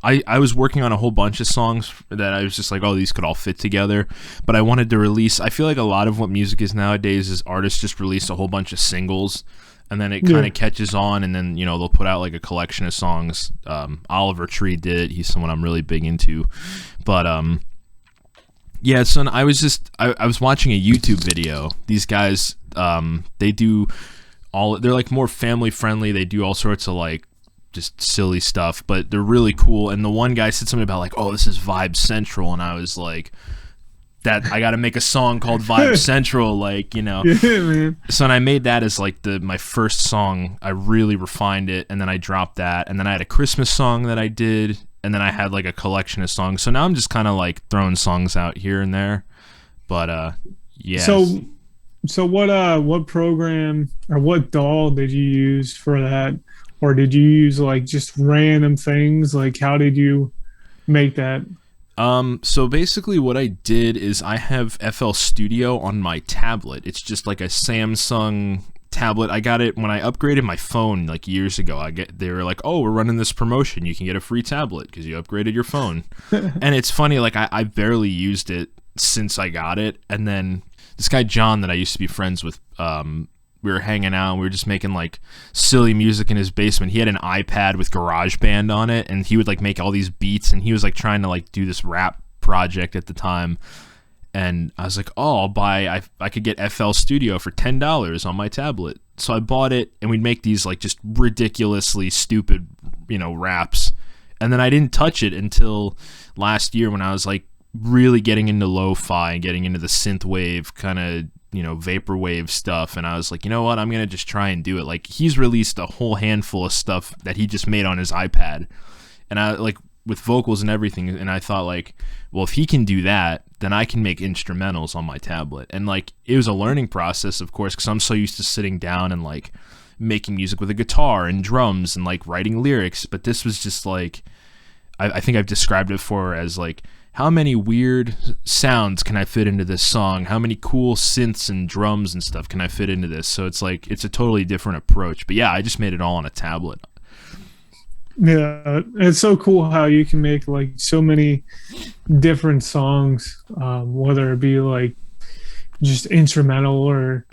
I was working on a whole bunch of songs that I was just like, oh, these could all fit together. But I wanted to release, I feel like a lot of what music is nowadays is artists just release a whole bunch of singles and then it kind of catches on and then, you know, they'll put out like a collection of songs. Oliver Tree did. He's someone I'm really big into. But yeah, son, I was watching a YouTube video. These guys, they're like more family friendly. They do all sorts of like just silly stuff, but they're really cool. And the one guy said something about like, oh, this is Vibe Central, and I was like, that I got to make a song called Vibe Central, like, you know. Yeah, man. So and I made that as like my first song. I really refined it, and then I dropped that, and then I had a Christmas song that I did, and then I had like a collection of songs. So now I'm just kind of like throwing songs out here and there, but yeah. So what program or what DAW did you use for that? Or did you use like just random things? Like how did you make that? So basically what I did is I have FL Studio on my tablet. It's just like a Samsung tablet. I got it when I upgraded my phone like years ago. They were like, oh, we're running this promotion. You can get a free tablet because you upgraded your phone. And it's funny, like I barely used it since I got it. And then this guy John that I used to be friends with, we were hanging out and we were just making like silly music in his basement. He had an iPad with GarageBand on it and he would like make all these beats and he was like trying to like do this rap project at the time. And I was like, oh, I could get FL Studio for $10 on my tablet. So I bought it and we'd make these like just ridiculously stupid, you know, raps. And then I didn't touch it until last year when I was like really getting into lo-fi and getting into the synthwave kind of, you know, vaporwave stuff. And I was like, you know what, I'm gonna just try and do it. Like he's released a whole handful of stuff that he just made on his iPad, and I like with vocals and everything. And I thought like, well, if he can do that, then I can make instrumentals on my tablet. And like it was a learning process, of course, because I'm so used to sitting down and like making music with a guitar and drums and like writing lyrics. But this was just like, I think I've described it before as like, how many weird sounds can I fit into this song? How many cool synths and drums and stuff can I fit into this? So it's like, it's a totally different approach. But yeah, I just made it all on a tablet. Yeah, it's so cool how you can make like so many different songs, whether it be like just instrumental or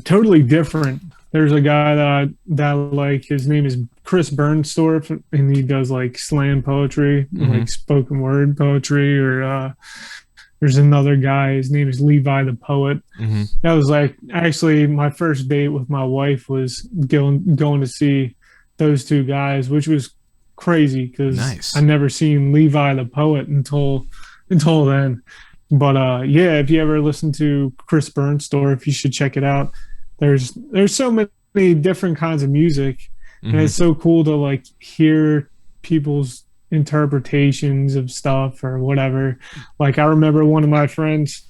totally different. There's a guy that like, his name is Chris Bernstorff, and he does like slam poetry, like spoken word poetry. Or there's another guy, his name is Levi the Poet. That was like actually my first date with my wife was going to see those two guys, which was crazy because I never seen Levi the Poet until until then. But yeah, if you ever listen to Chris Burnstorff, you should check it out. There's so many different kinds of music, and Mm-hmm. it's so cool to like hear people's interpretations of stuff or whatever. Like I remember one of my friends,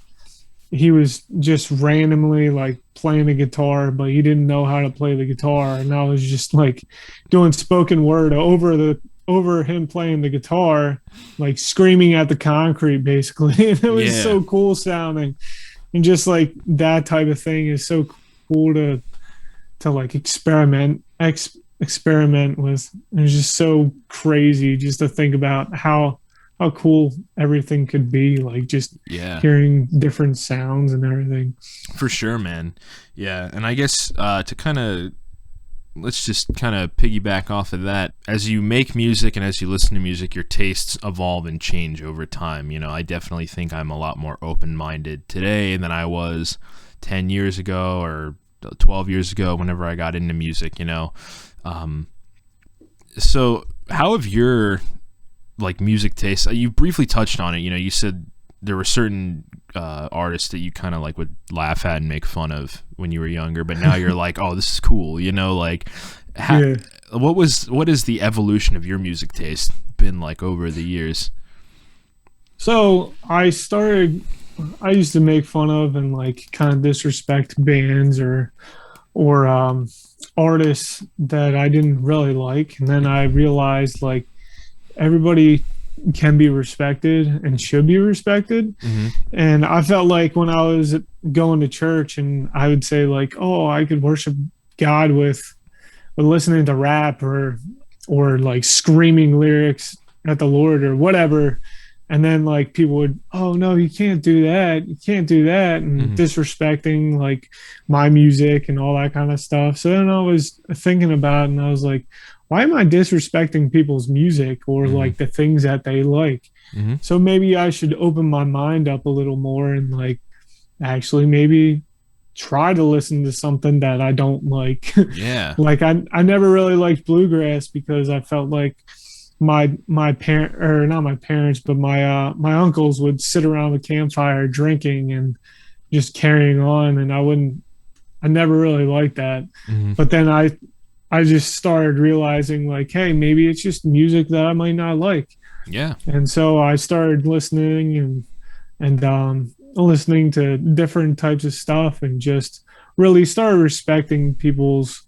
he was just randomly like playing the guitar, but he didn't know how to play the guitar, and I was just like doing spoken word over him playing the guitar, like screaming at the concrete basically. And it was Yeah, so cool sounding, and just like that type of thing is so cool to like experiment with. It's just so crazy just to think about how cool everything could be, like just yeah, hearing different sounds and everything. for sure, man. Yeah, and I guess to kind of let's just kind of piggyback off of that. As you make music and as you listen to music, your tastes evolve and change over time. You know, I definitely think I'm a lot more open-minded today than I was 10 years ago or 12 years ago whenever I got into music, you know. So how have your like music tastes, you briefly touched on it, you know, you said there were certain artists that you kind of like would laugh at and make fun of when you were younger, but now you're like, oh, this is cool, you know, like Yeah. what is the evolution of your music taste been like over the years? So I used to make fun of and like kind of disrespect bands or artists that I didn't really like. And then I realized like everybody can be respected and should be respected. Mm-hmm. And I felt like when I was going to church and I would say like, oh, I could worship God with listening to rap or like screaming lyrics at the Lord or whatever. And then like people would, oh no, you can't do that. You can't do that. And Mm-hmm. disrespecting like my music and all that kind of stuff. So then I was thinking about it and I was like, why am I disrespecting people's music or Mm-hmm. like the things that they like? Mm-hmm. So maybe I should open my mind up a little more and like actually maybe try to listen to something that I don't like. Yeah. Like I never really liked bluegrass because I felt like my parent or not my parents, but my uncles would sit around the campfire drinking and just carrying on, and I never really liked that. Mm-hmm. But then I just started realizing like, hey, maybe it's just music that I might not like. Yeah. And so I started listening and listening to different types of stuff and just really started respecting people's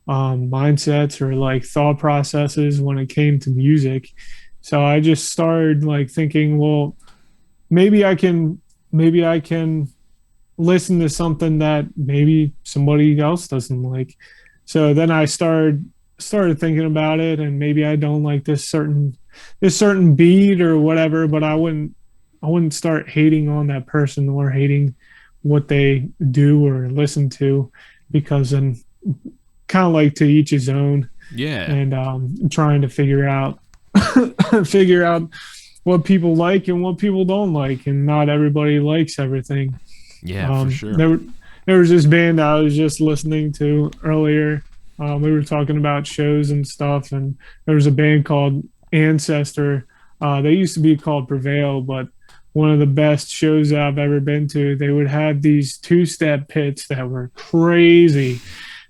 mindsets or like thought processes when it came to music. So I just started like thinking, well, maybe I can listen to something that maybe somebody else doesn't like. So then I started thinking about it, and maybe I don't like this certain beat or whatever, but I wouldn't start hating on that person or hating what they do or listen to, because then kind of like to each his own. Yeah. And trying to figure out figure out what people like and what people don't like, and not everybody likes everything. Yeah, for sure. There was this band I was just listening to earlier. We were talking about shows and stuff, and there was a band called Ancestor. They used to be called Prevail, but one of the best shows I've ever been to. They would have these two-step pits that were crazy.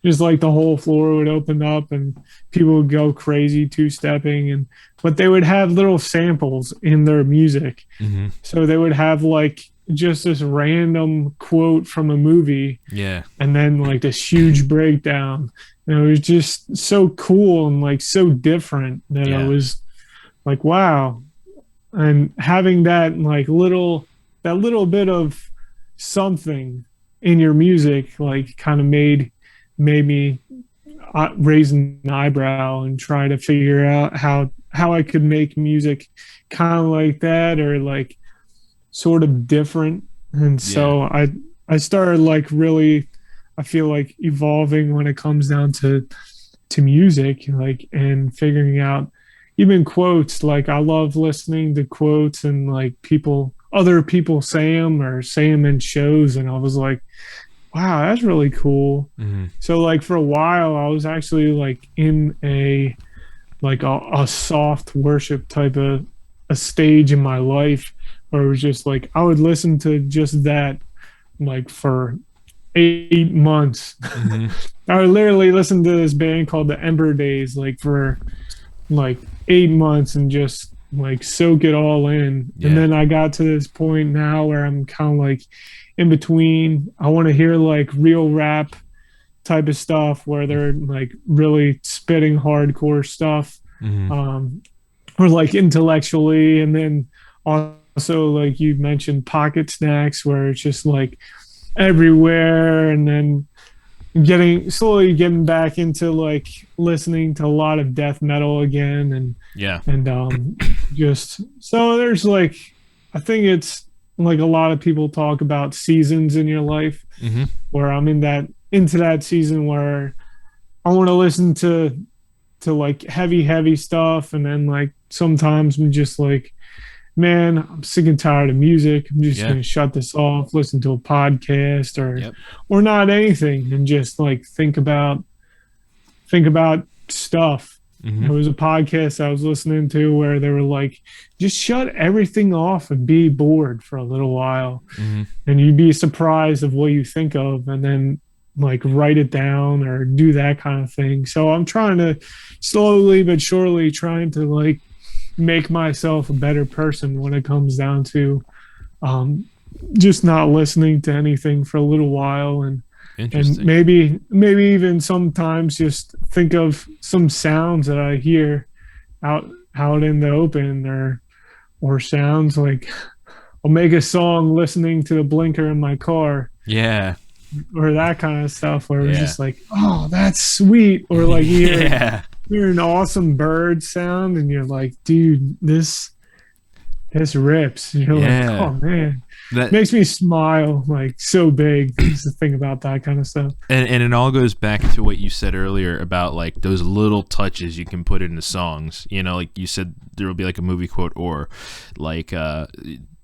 Just like the whole floor would open up and people would go crazy two-stepping, and but they would have little samples in their music. Mm-hmm. So they would have like just this random quote from a movie, Yeah. and then like this huge breakdown. And it was just so cool and like so different that I Yeah. was like, wow. And having that like that little bit of something in your music like kind of made me raise an eyebrow and try to figure out how I could make music kind of like that, or like sort of different. And so I started like really, I feel like evolving when it comes down to music, like, and figuring out even quotes. Like I love listening to quotes and like other people say them or say them in shows, and I was like, wow, that's really cool. Mm-hmm. So like for a while I was actually like in a soft worship type of a stage in my life where it was just like I would listen to just that like for 8 months. Mm-hmm. I would literally listen to this band called the Ember Days like for like 8 months and just like soak it all in. And Yeah. then I got to this point now where I'm kind of like in between. I want to hear like real rap type of stuff where they're like really spitting hardcore stuff, Mm-hmm. um, or like intellectually. And then also, like you mentioned, pocket snacks where it's just like everywhere. And then slowly getting back into like listening to a lot of death metal again Yeah. and just so there's like I think it's like a lot of people talk about seasons in your life Mm-hmm. where I'm into that season where I want to listen to like heavy stuff and then like sometimes I'm just like man, I'm sick and tired of music. I'm just Yeah. gonna shut this off, listen to a podcast Yep. or not anything, and just like think about stuff. Mm-hmm. There was a podcast I was listening to where they were like, just shut everything off and be bored for a little while, Mm-hmm. and you'd be surprised of what you think of, and then like write it down or do that kind of thing. So I'm trying to slowly but surely trying to like make myself a better person when it comes down to um, just not listening to anything for a little while and maybe even sometimes just think of some sounds that I hear out in the open or sounds like I'll make a song listening to the blinker in my car Yeah. or that kind of stuff where it's Yeah. just like, oh, that's sweet. Or like Yeah. you're an awesome bird sound and you're like, dude, this rips. And you're like, Yeah. oh man. That Makes me smile like so big just to think about that kind of stuff. and it all goes back to what you said earlier about like those little touches you can put into songs. You know, like you said, there will be like a movie quote or like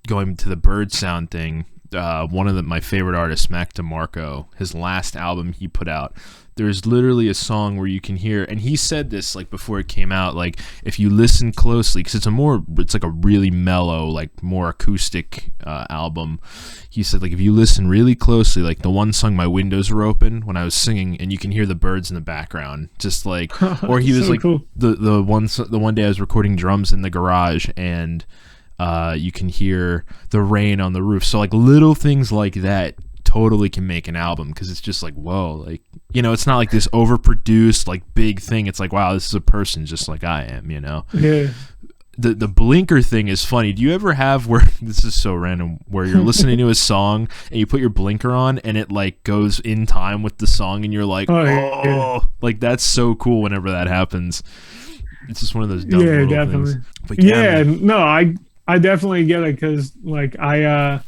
going to the bird sound thing. One of my favorite artists, Mac DeMarco, his last album he put out, there's literally a song where you can hear, and he said this like before it came out, like if you listen closely, because it's like a really mellow, like more acoustic album. He said like if you listen really closely, like the one song "My Windows Are Open" when I was singing, and you can hear the birds in the background, just like, or he was So like cool. the one day I was recording drums in the garage and. You can hear the rain on the roof. So like little things like that totally can make an album because it's just like, whoa, like, you know, it's not like this overproduced like big thing. It's like, wow, this is a person just like I am, you know? Yeah. The blinker thing is funny. Do you ever have where this is so random where you're listening to a song and you put your blinker on and it like goes in time with the song and you're like, yeah. like that's so cool whenever that happens. It's just one of those dumb little definitely. things. But No, I definitely get it because like I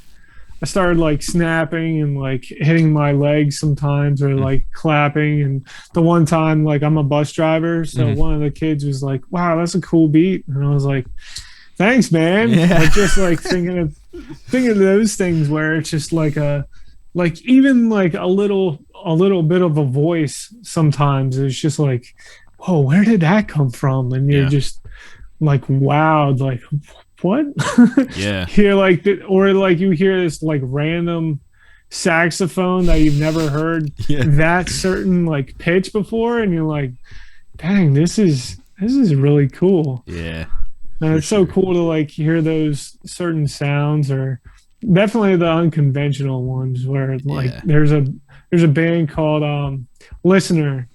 started like snapping and like hitting my legs sometimes or like clapping. And the one time like I'm a bus driver, so one of the kids was like, "Wow, that's a cool beat," and I was like, "Thanks, man." Yeah. Like just like thinking of those things where it's just like even like a little bit of a voice sometimes it's just like, "Whoa, where did that come from?" And you're just like wowed, like what? Yeah. Hear like or like you hear this like random saxophone that you've never heard that certain like pitch before, and you're like, dang, this is really cool. Yeah. And it's so cool to like hear those certain sounds, or definitely the unconventional ones where like there's a band called Listener.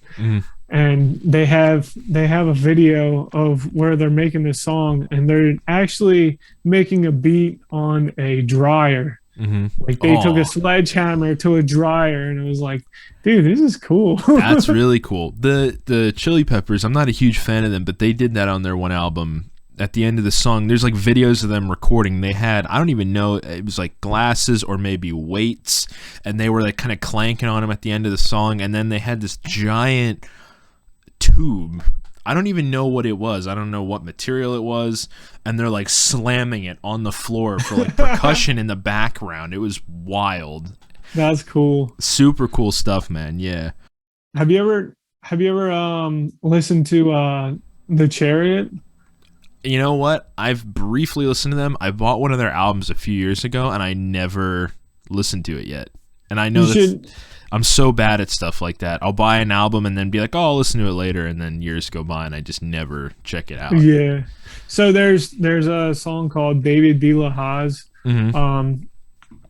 And they have a video of where they're making this song, and they're actually making a beat on a dryer. Like they took a sledgehammer to a dryer, and it was like, dude, this is cool. That's really cool. The Chili Peppers, I'm not a huge fan of them, but they did that on their one album. At the end of the song, there's like videos of them recording. They had, I don't even know, it was like glasses or maybe weights, and they were like kind of clanking on them at the end of the song, and then they had this giant tube. I don't even know what it was. I don't know what material it was, and they're like slamming it on the floor for like percussion in the background. It was wild. That's cool. Super cool stuff, man. Yeah. Have you ever listened to The Chariot? You know what? I've briefly listened to them. I bought one of their albums a few years ago, and I never listened to it yet. And I know I'm so bad at stuff like that. I'll buy an album and then be like, oh, I'll listen to it later, and then years go by, and I just never check it out. Yeah. So there's a song called David De La Haas on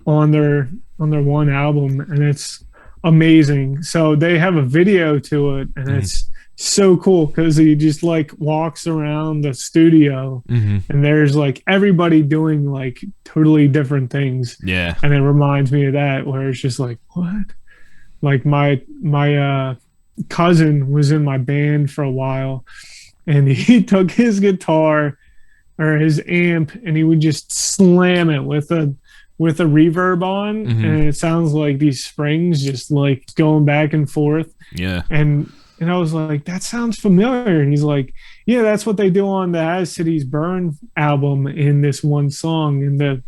their one album, and it's amazing. So they have a video to it, and it's so cool because he just like walks around the studio and there's like everybody doing like totally different things. Yeah. And it reminds me of that, where it's just like, what? Like my cousin was in my band for a while, and he took his guitar or his amp and he would just slam it with a reverb on, and it sounds like these springs just like going back and forth. Yeah. And I was like, that sounds familiar. And he's like, yeah, that's what they do on the As Cities Burn album in this one song in the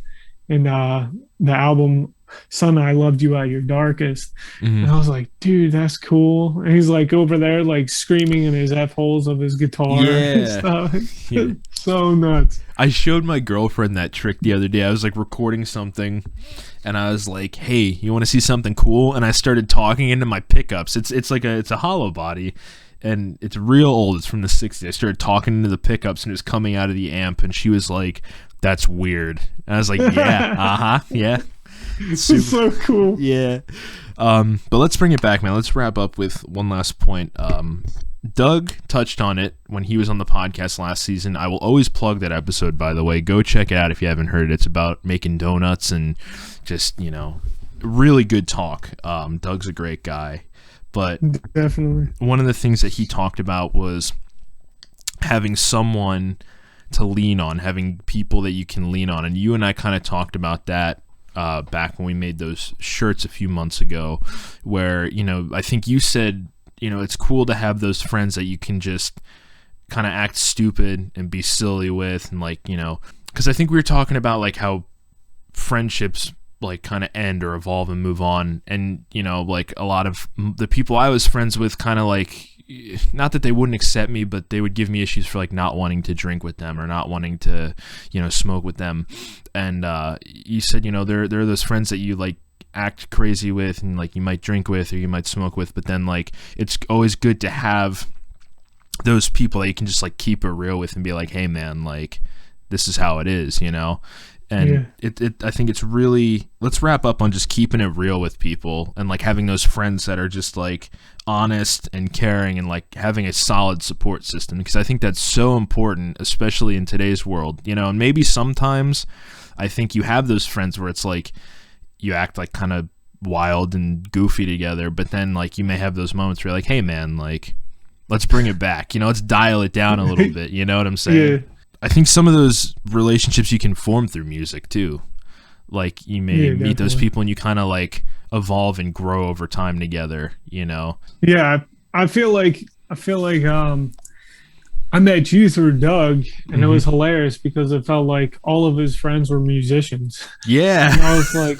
album Son, I Loved You at Your Darkest. And I was like, dude, that's cool. And he's like over there like screaming in his F-holes of his guitar and stuff. Yeah. So nuts. I showed my girlfriend that trick the other day. I was like recording something and I was like, hey, you want to see something cool? And I started talking into my pickups. It's a hollow body and it's real old. It's from the 60s. I started talking into the pickups and it was coming out of the amp, and she was like, that's weird. And I was like, yeah, yeah. It's so cool. Yeah. But let's bring it back, man. Let's wrap up with one last point. Doug touched on it when he was on the podcast last season. I will always plug that episode, by the way. Go check it out if you haven't heard it. It's about making donuts and just, really good talk. Doug's a great guy. But definitely one of the things that he talked about was having someone to lean on, having people that you can lean on. And you and I kind of talked about that back when we made those shirts a few months ago, where, I think you said, it's cool to have those friends that you can just kind of act stupid and be silly with. And like, because I think we were talking about like how friendships like kind of end or evolve and move on. And, like a lot of the people I was friends with kind of like, not that they wouldn't accept me, but they would give me issues for like not wanting to drink with them or not wanting to, smoke with them. And you said, there are those friends that you like act crazy with and like you might drink with or you might smoke with, but then like it's always good to have those people that you can just like keep it real with and be like, hey man, like this is how it is, And I think it's really, let's wrap up on just keeping it real with people and like having those friends that are just like honest and caring and like having a solid support system, because I think that's so important, especially in today's world, and maybe sometimes I think you have those friends where it's like you act like kind of wild and goofy together, but then like you may have those moments where you're like, hey man, like let's bring it back, let's dial it down a little bit, you know what I'm saying? Yeah. I think some of those relationships you can form through music too. Like you may meet those people and you kind of like evolve and grow over time together, Yeah, I feel like I met you through Doug, and it was hilarious because it felt like all of his friends were musicians. Yeah. And I was like,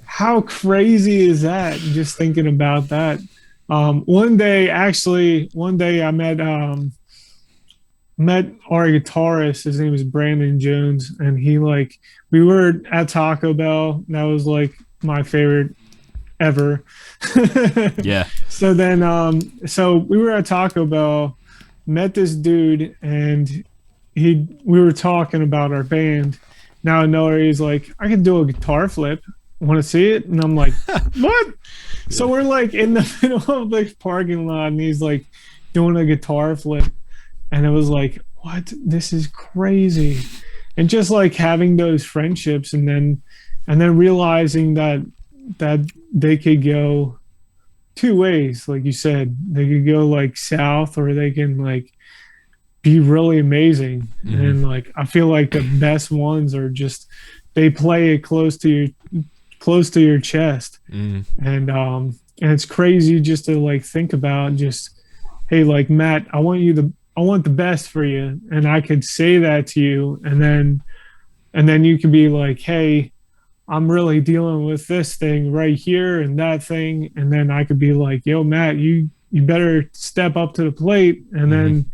how crazy is that? Just thinking about that. One day I met our guitarist. His name is Brandon Jones, and we were at Taco Bell. That was like my favorite ever. Yeah. So then so we were at Taco Bell, met this dude, and we were talking about our band. Now I know he's like, I can do a guitar flip. Want to see it? And I'm like, what? Yeah. So we're like in the middle of the parking lot, and he's like doing a guitar flip. And it was like, what? This is crazy. And just like having those friendships and then realizing that they could go two ways. Like you said, they could go like south, or they can like be really amazing. Mm-hmm. And like, I feel like the best ones are just, they play it close to your chest. Mm-hmm. And it's crazy just to like think about just, hey, like Matt, I want the best for you. And I could say that to you. And then you could be like, hey, I'm really dealing with this thing right here and that thing. And then I could be like, yo, Matt, you better step up to the plate. And then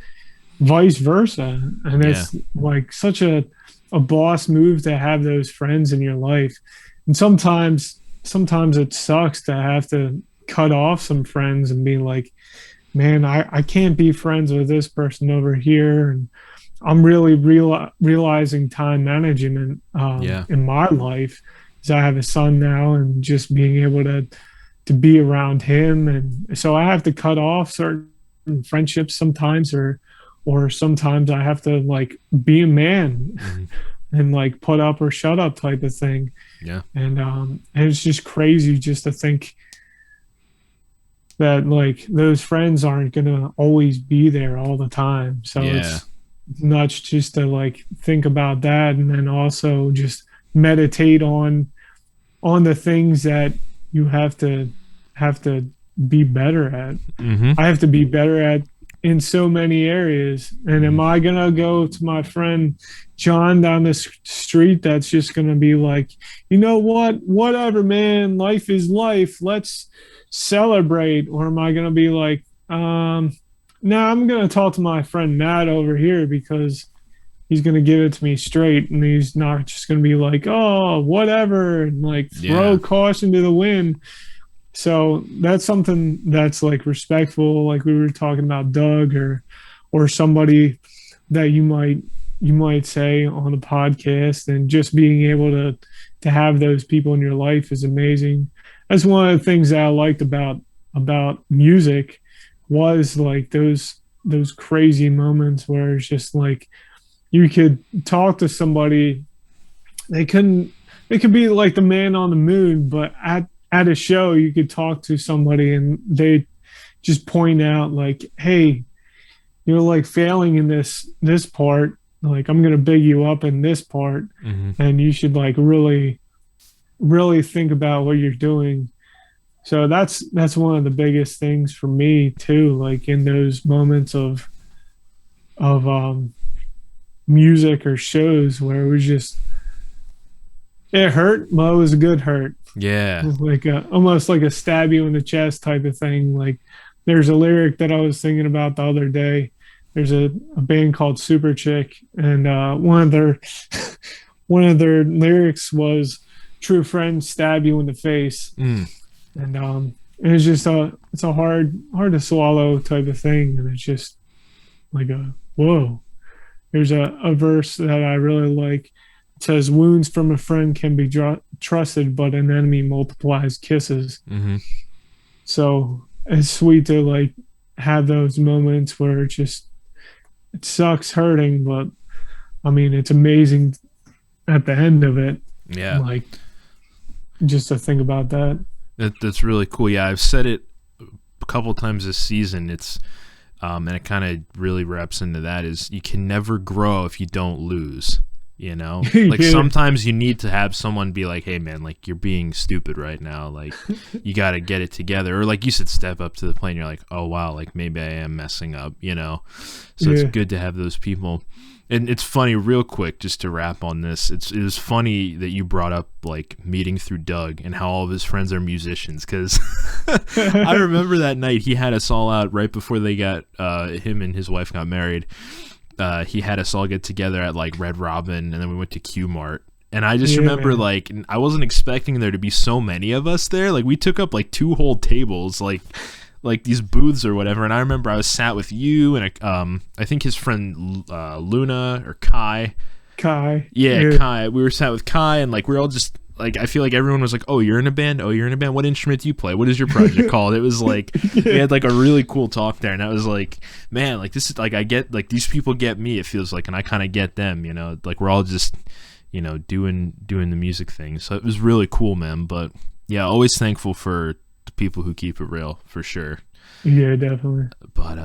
vice versa. And Yeah. it's like such a boss move to have those friends in your life. And sometimes it sucks to have to cut off some friends and be like, man, I can't be friends with this person over here. And I'm really realizing time management Yeah. in my life, because I have a son now, and just being able to be around him. And so I have to cut off certain friendships sometimes, or sometimes I have to like be a man Mm-hmm. and like put up or shut up type of thing. Yeah. And it's just crazy just to think that like those friends aren't gonna always be there all the time. So Yeah. it's nuts just to like think about that, and then also just meditate on the things that you have to be better at. Mm-hmm. I have to be better at in so many areas. And am I gonna go to my friend John down the street that's just gonna be like, you know what, whatever, man, life is life, let's celebrate? Or am I gonna be like, no, I'm gonna talk to my friend Matt over here because he's gonna give it to me straight, and he's not just gonna be like, oh, whatever, and like Yeah. throw caution to the wind. So that's something that's like respectful, like we were talking about Doug, or somebody that you might say on the podcast. And just being able to have those people in your life is amazing. That's one of the things that I liked about music, was like those crazy moments where it's just like you could talk to somebody. They could be like the man on the moon, but at a show you could talk to somebody and they just point out like, hey, you're like failing in this part, like I'm gonna big you up in this part. Mm-hmm. And you should like really think about what you're doing. So that's one of the biggest things for me too, like in those moments of music or shows where it was just, it hurt, but it was a good hurt. Yeah. Like almost like a stab you in the chest type of thing. Like there's a lyric that I was thinking about the other day. There's a band called Super Chick, and one of their one of their lyrics was "True friends stab you in the face," and it's just it's a hard to swallow type of thing, and it's just like a whoa. There's a verse that I really like. It says, "Wounds from a friend can be trusted, but an enemy multiplies kisses." Mm-hmm. So it's sweet to like have those moments where it sucks hurting, but I mean it's amazing at the end of it. Yeah. Like just to think about that. That's really cool. Yeah, I've said it a couple times this season. It's and it kind of really wraps into that, is you can never grow if you don't lose. You know, like Yeah. sometimes you need to have someone be like, hey man, like you're being stupid right now, like you got to get it together. Or like you said, step up to the plate and you're like, oh wow, like maybe I am messing up, you know. So Yeah. it's good to have those people. And it's funny, real quick, just to wrap on this, it was funny that you brought up like meeting through Doug and how all of his friends are musicians, because I remember that night he had us all out right before they got him and his wife got married. He had us all get together at like Red Robin, and then we went to Q Mart. And I just remember, man. like, I wasn't expecting there to be so many of us there. Like, we took up like 2 whole tables, like these booths or whatever. And I remember I was sat with you and I think his friend Luna or Kai. Yeah, Kai. We were sat with Kai, and like we were all just like, I feel like everyone was like, "Oh, you're in a band? Oh, you're in a band? What instrument do you play? What is your project called?" It was like we had like a really cool talk there, and I was like, "Man, like this is like I get like these people get me. It feels like, and I kind of get them. You know, like we're all just doing the music thing. So it was really cool, man. But yeah, always thankful for the people who keep it real, for sure. Yeah, definitely. But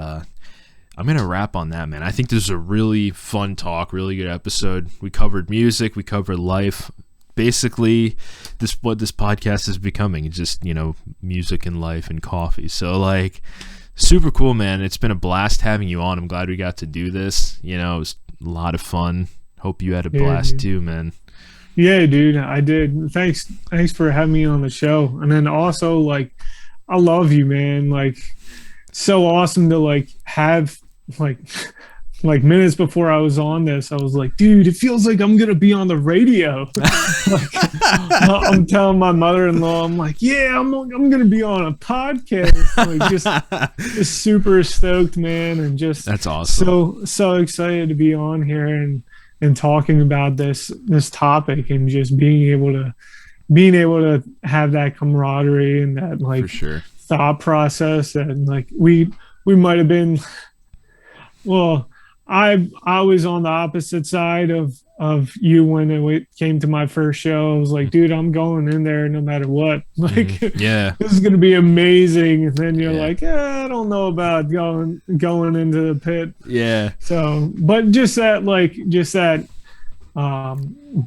I'm going to wrap on that, man. I think this is a really fun talk, really good episode. We covered music, we covered life. Basically, what this podcast is becoming. It's just, music and life and coffee. So, like, super cool, man. It's been a blast having you on. I'm glad we got to do this. It was a lot of fun. Hope you had a blast too, man. Yeah, dude, I did. Thanks for having me on the show. And then also, like, I love you, man. Like, so awesome to like have like like minutes before I was on this, I was like, dude, it feels like I'm gonna be on the radio. Like, I'm telling my mother-in-law, I'm like, yeah, I'm gonna be on a podcast. Like, just super stoked, man, and just that's awesome. So excited to be on here and talking about this topic, and just being able to have that camaraderie and that, like, for sure, thought process. And like we might have been, well, I was on the opposite side of you when it came to my first show. I was like, dude, I'm going in there no matter what. Like, yeah, this is gonna be amazing. And then you're like, I don't know about going into the pit. Yeah. So, but just that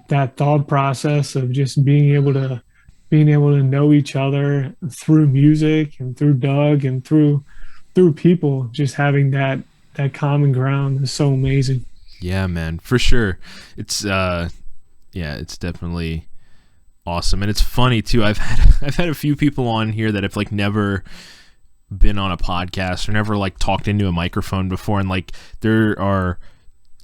that thought process of just being able to know each other through music and through Doug and through people, just having that common ground is so amazing. Yeah, man, for sure. It's it's definitely awesome. And it's funny too. I've had a few people on here that have like never been on a podcast or never like talked into a microphone before, and like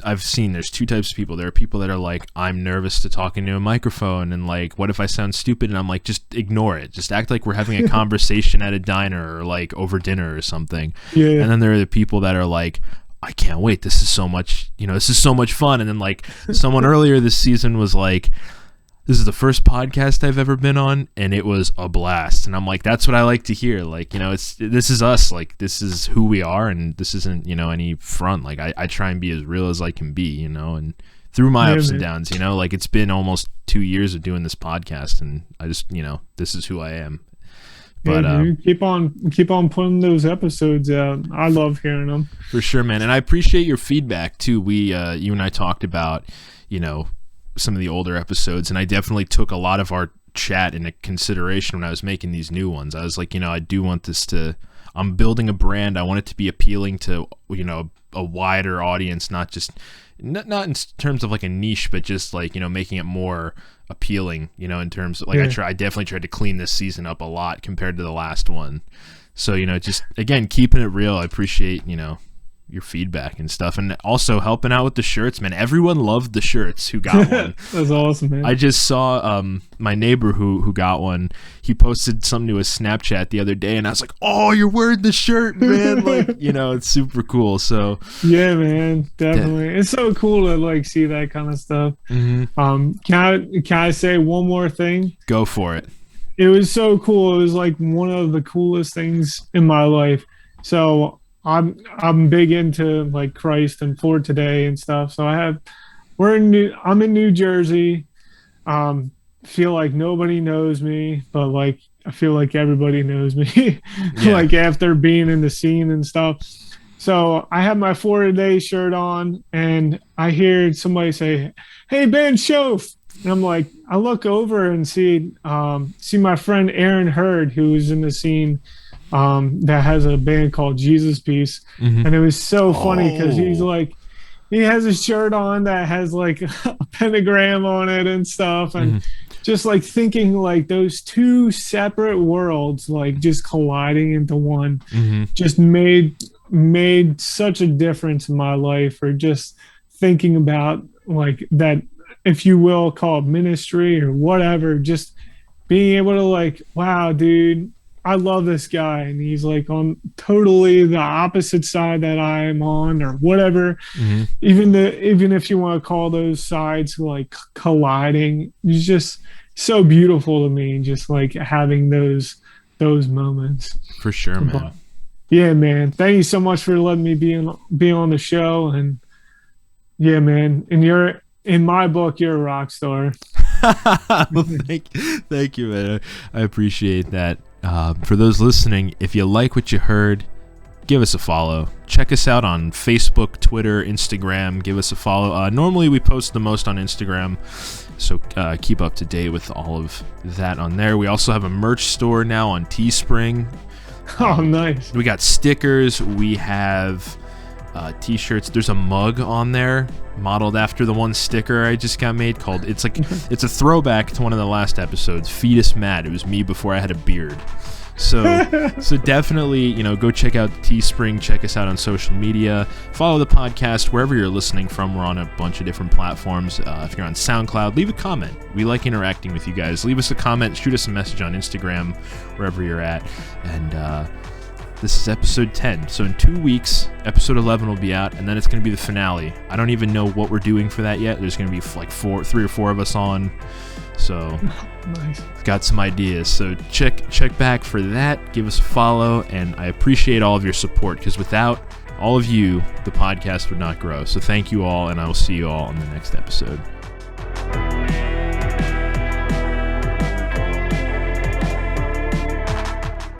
I've seen there's two types of people. There are people that are like, I'm nervous to talk into a microphone, and like, what if I sound stupid? And I'm like, just ignore it. Just act like we're having a conversation at a diner or like over dinner or something. Yeah. And then there are the people that are like, I can't wait. This is so much, this is so much fun. And then like someone earlier this season was like, this is the first podcast I've ever been on, and it was a blast. And I'm like, that's what I like to hear. Like, this is us. Like, this is who we are, and this isn't, any front. Like, I try and be as real as I can be, and through my ups and downs, like it's been almost 2 years of doing this podcast, and I just, this is who I am. But keep on putting those episodes out. I love hearing them. For sure, man. And I appreciate your feedback too. We, you and I talked about, some of the older episodes, and I definitely took a lot of our chat into consideration when I was making these new ones. I was like, I do want this I'm building a brand. I want it to be appealing to, a wider audience, not in terms of like a niche, but just like, making it more appealing, in terms of like, I definitely tried to clean this season up a lot compared to the last one. So, just again, keeping it real. I appreciate, your feedback and stuff, and also helping out with the shirts, man. Everyone loved the shirts who got one. That's awesome, man. I just saw my neighbor who got one. He posted something to his Snapchat the other day, and I was like, oh, you're wearing the shirt, man. Like, it's super cool. So yeah, man, definitely. It's so cool to like see that kind of stuff. Mm-hmm. Can I say one more thing? Go for it. It was so cool. It was like one of the coolest things in my life. So I'm big into like Christ and for today and stuff. So I'm in New Jersey. Feel like nobody knows me, but like I feel like everybody knows me. Like after being in the scene and stuff. So I have my For Today shirt on, and I hear somebody say, "Hey, Ben Schoaf." And I'm like, I look over and see my friend Aaron Hurd, who is in the scene. That has a band called Jesus Piece. Mm-hmm. And it was so funny because he's like, he has a shirt on that has like a pentagram on it and stuff, and just like thinking like those two separate worlds like just colliding into one just made such a difference in my life. Or just thinking about like that, if you will, call it ministry or whatever, just being able to like, wow, dude, I love this guy, and he's like on totally the opposite side that I am on, or whatever. Even if you want to call those sides like colliding, it's just so beautiful to me, just like having those moments. For sure, man. But, yeah, man. Thank you so much for letting me be on the show. And yeah, man. And in my book, you're a rock star. Well, thank you, man. I appreciate that. For those listening, if you like what you heard, give us a follow. Check us out on Facebook, Twitter, Instagram. Give us a follow. Normally we post the most on Instagram, so keep up to date with all of that on there. We also have a merch store now on Teespring. Oh, nice. We got stickers. We have t-shirts. There's a mug on there modeled after the one sticker I just got made, called it's a throwback to one of the last episodes, Fetus Matt. It was me before I had a beard. So definitely, go check out Teespring, check us out on social media, follow the podcast wherever you're listening from. We're on a bunch of different platforms. If you're on SoundCloud, leave a comment. We like interacting with you guys. Leave us a comment, shoot us a message on Instagram, wherever you're at. And this is episode 10. So in 2 weeks, episode 11 will be out, and then it's going to be the finale. I don't even know what we're doing for that yet. There's going to be like 3 or 4 of us on. So nice. Got some ideas. So check back for that. Give us a follow, and I appreciate all of your support, because without all of you, the podcast would not grow. So thank you all, and I will see you all on the next episode.